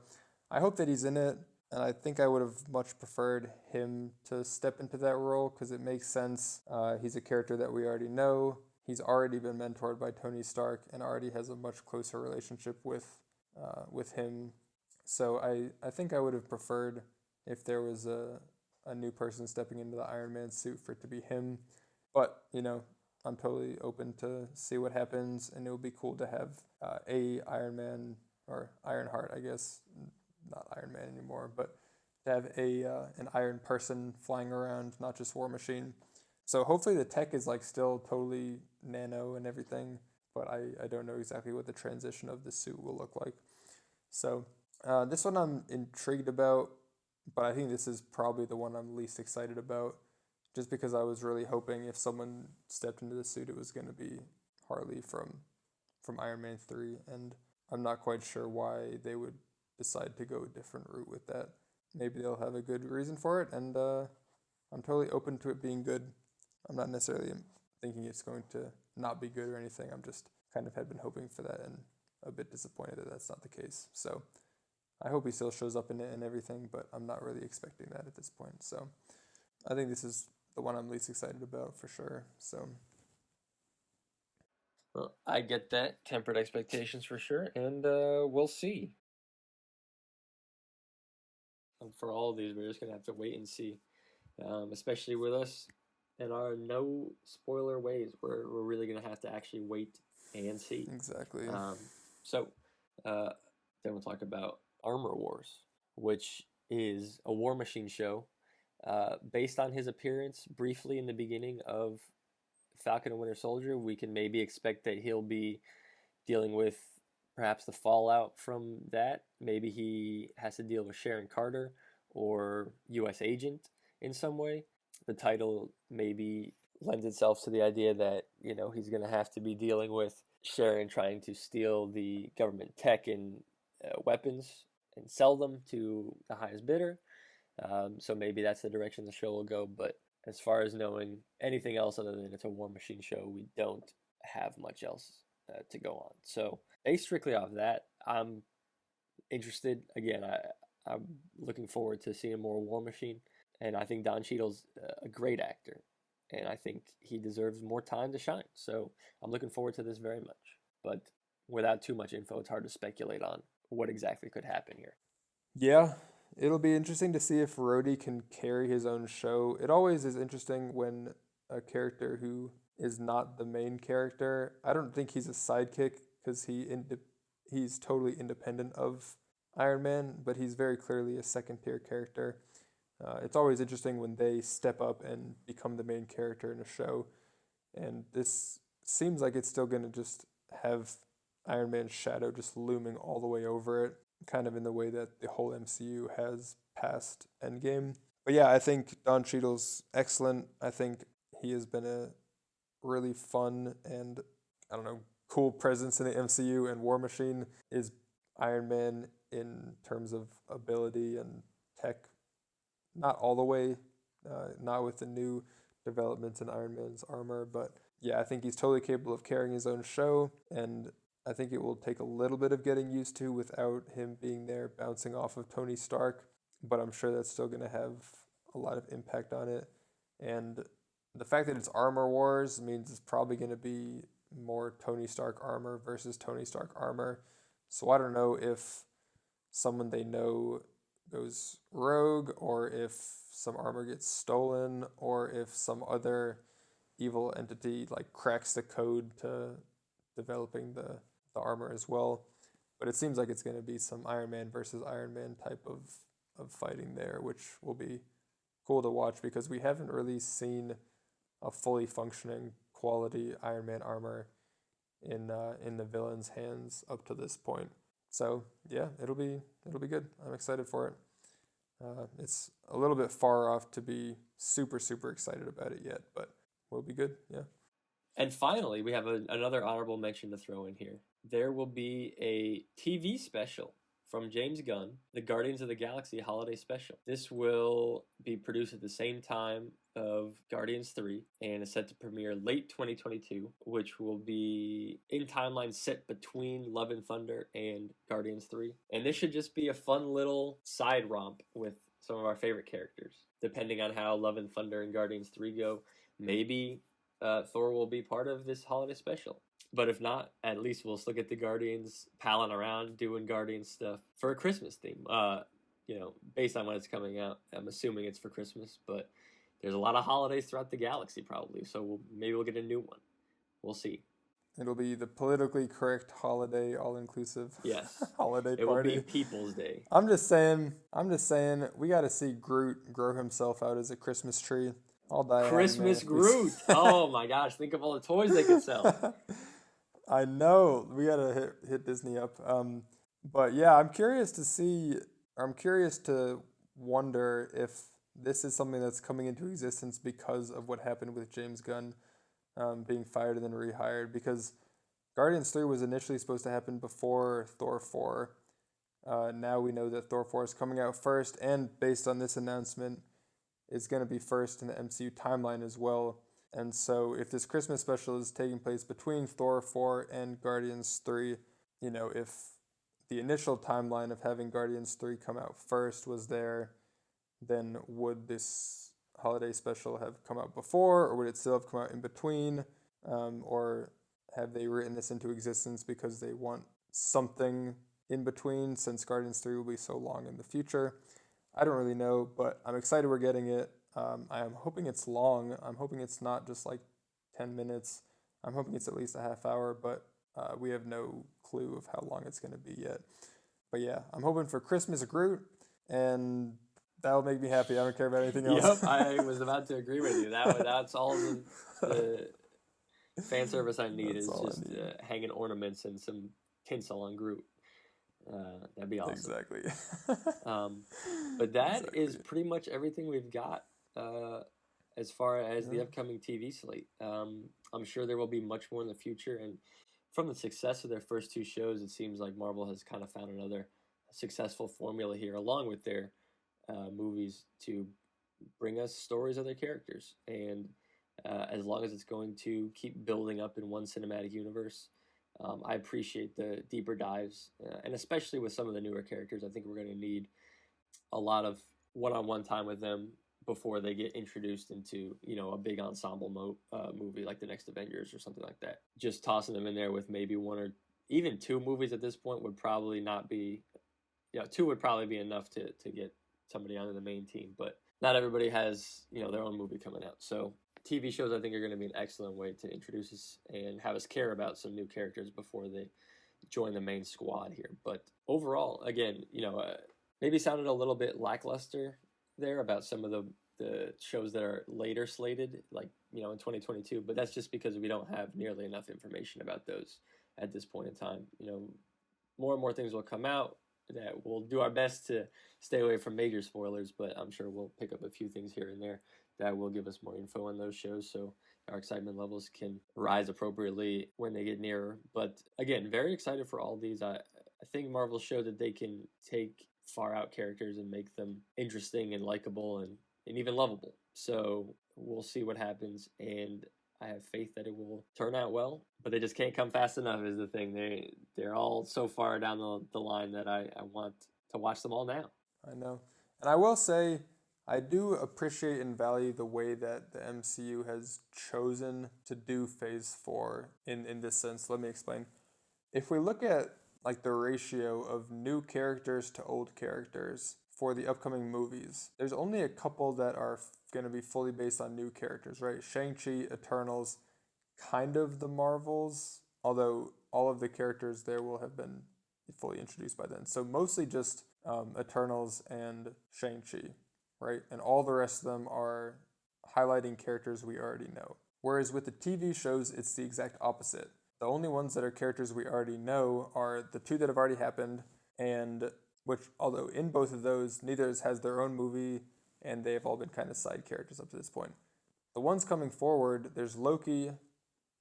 I hope that he's in it, and I think I would have much preferred him to step into that role, because it makes sense. He's a character that we already know. He's already been mentored by Tony Stark and already has a much closer relationship with him. So I think I would have preferred if there was a new person stepping into the Iron Man suit for it to be him. But, I'm totally open to see what happens, and it would be cool to have a Iron Man, or Ironheart, I guess, not Iron Man anymore, but to have an Iron person flying around, not just War Machine. So hopefully the tech is like still totally nano and everything, but I don't know exactly what the transition of the suit will look like. So this one I'm intrigued about, but I think this is probably the one I'm least excited about, just because I was really hoping if someone stepped into the suit, it was going to be Harley from Iron Man 3, and I'm not quite sure why they would decide to go a different route with that. Maybe they'll have a good reason for it, and I'm totally open to it being good. I'm not necessarily thinking it's going to not be good or anything. I'm just kind of had been hoping for that, and a bit disappointed that that's not the case. So I hope he still shows up in it and everything, but I'm not really expecting that at this point. So I think this is the one I'm least excited about for sure. So Well, I get that. Tempered expectations for sure, and we'll see. And for all of these, we're just going to have to wait and see, especially with us and our no spoiler ways. We're really going to have to actually wait and see. exactly. So then we'll talk about Armor Wars, which is a War Machine show based on his appearance briefly in the beginning of Falcon and Winter Soldier. We can maybe expect that he'll be dealing with perhaps the fallout from that. Maybe he has to deal with Sharon Carter or U.S. Agent in some way. The title maybe lends itself to the idea that, you know, he's going to have to be dealing with Sharon trying to steal the government tech and weapons and sell them to the highest bidder. So maybe that's the direction the show will go. But as far as knowing anything else other than it's a War Machine show, we don't have much else to go on. So based strictly off that, I'm interested. Again, I'm looking forward to seeing more War Machine. And I think Don Cheadle's a great actor. And I think he deserves more time to shine. So I'm looking forward to this very much. But without too much info, it's hard to speculate on what exactly could happen here. Yeah, it'll be interesting to see if Rhodey can carry his own show. It always is interesting when a character who is not the main character, I don't think he's a sidekick because he's totally independent of Iron Man, but he's very clearly a second-tier character. It's always interesting when they step up and become the main character in a show. And this seems like it's still going to just have Iron Man's shadow just looming all the way over it, kind of in the way that the whole MCU has past Endgame. But yeah, I think Don Cheadle's excellent. I think he has been a really fun and, I don't know, cool presence in the MCU, and War Machine is Iron Man in terms of ability and tech. Not all the way, not with the new developments in Iron Man's armor, but yeah, I think he's totally capable of carrying his own show, and I think it will take a little bit of getting used to without him being there bouncing off of Tony Stark, but I'm sure that's still going to have a lot of impact on it. And the fact that it's Armor Wars means it's probably going to be more Tony Stark armor versus Tony Stark armor. So I don't know if someone they know goes rogue, or if some armor gets stolen, or if some other evil entity like cracks the code to developing the armor as well. But it seems like it's going to be some Iron Man versus Iron Man type of fighting there, which will be cool to watch because we haven't really seen a fully functioning quality Iron Man armor in the villain's hands up to this point. So yeah, it'll be good. I'm excited for it. It's a little bit far off to be super excited about it yet, but we'll be good. Yeah. And finally, we have another honorable mention to throw in here. There will be a TV special from James Gunn, the Guardians of the Galaxy Holiday Special. This will be produced at the same time of Guardians 3 and is set to premiere late 2022, which will be in timeline set between Love and Thunder and Guardians 3. And this should just be a fun little side romp with some of our favorite characters. Depending on how Love and Thunder and Guardians 3 go, maybe Thor will be part of this holiday special. But if not, at least we'll still get the Guardians palling around, doing Guardians stuff for a Christmas theme. Based on when it's coming out, I'm assuming it's for Christmas, but there's a lot of holidays throughout the galaxy probably, so maybe we'll get a new one. We'll see. It'll be the politically correct holiday, all-inclusive yes. holiday it party. It will be People's Day. I'm just saying, we got to see Groot grow himself out as a Christmas tree. I'll die. Christmas Groot. Oh my gosh, think of all the toys they could sell. I know. We got to hit Disney up. But yeah, I'm curious to wonder if this is something that's coming into existence because of what happened with James Gunn being fired and then rehired, because Guardians 3 was initially supposed to happen before Thor 4. Now we know that Thor 4 is coming out first, and based on this announcement, is going to be first in the MCU timeline as well. And so if this Christmas special is taking place between Thor 4 and Guardians 3, if the initial timeline of having Guardians 3 come out first was there, then would this holiday special have come out before, or would it still have come out in between? Or have they written this into existence because they want something in between, since Guardians 3 will be so long in the future? I don't really know, but I'm excited we're getting it. I am hoping it's long. I'm hoping it's not just like 10 minutes. I'm hoping it's at least a half hour, but we have no clue of how long it's going to be yet. But yeah, I'm hoping for Christmas Groot, and that'll make me happy. I don't care about anything else. Yep, I was about to agree with you. That's all the fan service I need. That's is all I just need. hanging ornaments and some tinsel on Groot. That'd be awesome. Exactly. But that is pretty much everything we've got as far as the upcoming TV slate. I'm sure there will be much more in the future, and from the success of their first two shows, it seems like Marvel has kind of found another successful formula here, along with their movies, to bring us stories of their characters. And as long as it's going to keep building up in one cinematic universe, I appreciate the deeper dives, and especially with some of the newer characters. I think we're going to need a lot of one-on-one time with them before they get introduced into, a big ensemble movie like the next Avengers or something like that. Just tossing them in there with maybe one or even two movies at this point would probably not be, two would probably be enough to get somebody onto the main team. But not everybody has, their own movie coming out. So TV shows, I think, are going to be an excellent way to introduce us and have us care about some new characters before they join the main squad here. But overall, again, maybe sounded a little bit lackluster there about some of the shows that are later slated, like, in 2022. But that's just because we don't have nearly enough information about those at this point in time. More and more things will come out that we'll do our best to stay away from major spoilers, but I'm sure we'll pick up a few things here and there that will give us more info on those shows, so our excitement levels can rise appropriately when they get nearer. But again, very excited for all these. I think Marvel showed that they can take far out characters and make them interesting and likable and even lovable. So we'll see what happens, and I have faith that it will turn out well, but they just can't come fast enough is the thing. They're all so far down the line that I want to watch them all now. I know. And I will say, I do appreciate and value the way that the MCU has chosen to do Phase 4 in this sense. Let me explain. If we look at like the ratio of new characters to old characters for the upcoming movies, there's only a couple that are going to be fully based on new characters, right? Shang-Chi, Eternals, kind of the Marvels, although all of the characters there will have been fully introduced by then. So mostly just Eternals and Shang-Chi, right? And all the rest of them are highlighting characters we already know. Whereas with the TV shows, it's the exact opposite. The only ones that are characters we already know are the two that have already happened, and which, although in both of those, neither has their own movie, and they have all been kind of side characters up to this point. The ones coming forward, there's Loki,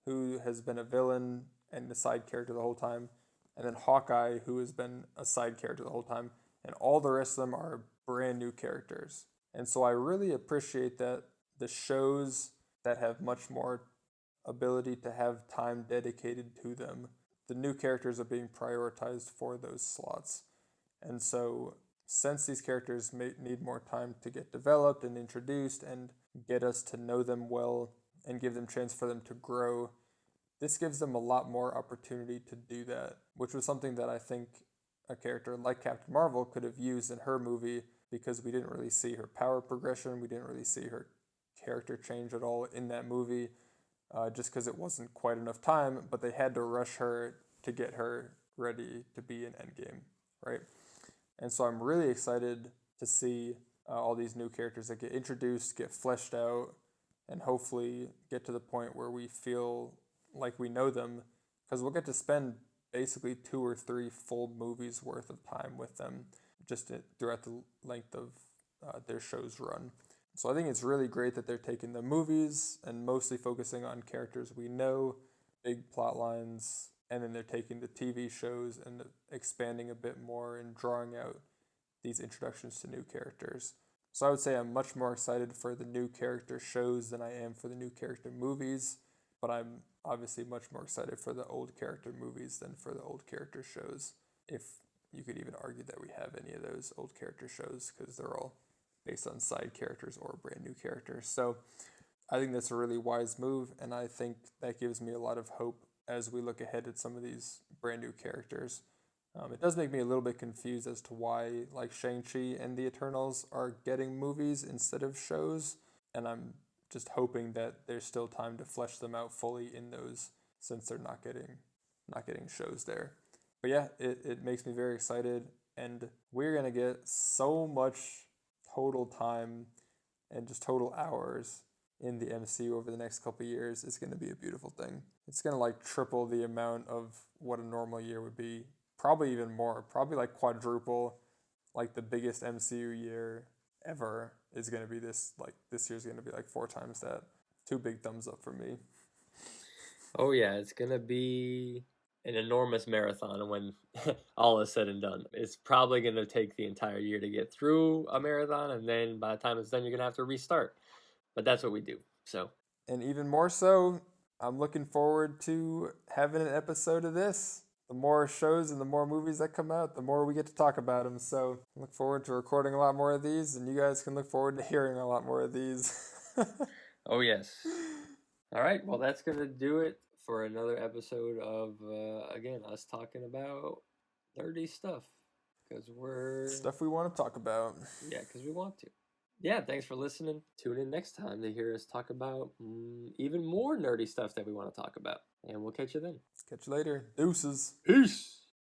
who has been a villain and a side character the whole time, and then Hawkeye, who has been a side character the whole time, and all the rest of them are brand new characters. And so I really appreciate that the shows that have much more ability to have time dedicated to them, the new characters are being prioritized for those slots. And so since these characters may need more time to get developed and introduced and get us to know them well and give them chance for them to grow, this gives them a lot more opportunity to do that, which was something that I think a character like Captain Marvel could have used in her movie, because we didn't really see her power progression, we didn't really see her character change at all in that movie, just because it wasn't quite enough time, but they had to rush her to get her ready to be in Endgame, right? And so I'm really excited to see all these new characters that get introduced, get fleshed out, and hopefully get to the point where we feel like we know them, because we'll get to spend basically 2 or 3 full movies worth of time with them just throughout the length of their show's run. So I think it's really great that they're taking the movies and mostly focusing on characters we know, big plot lines, and then they're taking the TV shows and expanding a bit more and drawing out these introductions to new characters. So I would say I'm much more excited for the new character shows than I am for the new character movies. but I'm obviously much more excited for the old character movies than for the old character shows. If you could even argue that we have any of those old character shows, because they're all based on side characters or brand new characters. So I think that's a really wise move, and I think that gives me a lot of hope as we look ahead at some of these brand new characters. It does make me a little bit confused as to why like Shang-Chi and the Eternals are getting movies instead of shows, and I'm just hoping that there's still time to flesh them out fully in those, since they're not getting shows there. But yeah, it makes me very excited, and we're going to get so much total time and just total hours in the MCU over the next couple of years. It's going to be a beautiful thing. It's going to like triple the amount of what a normal year would be, probably even more, probably like quadruple. Like the biggest MCU year ever is going to be this year's going to be like 4 times that. 2 big thumbs up for me. Oh yeah, it's going to be an enormous marathon when all is said and done. It's probably going to take the entire year to get through a marathon, and then by the time it's done, you're going to have to restart. But that's what we do. So, and even more so, I'm looking forward to having an episode of this. The more shows and the more movies that come out, the more we get to talk about them. So I look forward to recording a lot more of these, and you guys can look forward to hearing a lot more of these. Oh, yes. All right. Well, that's going to do it for another episode of, again, us talking about nerdy stuff. Because we're... Stuff we want to talk about. Yeah, because we want to. Yeah, thanks for listening. Tune in next time to hear us talk about even more nerdy stuff that we want to talk about. And we'll catch you then. Catch you later. Deuces. Peace.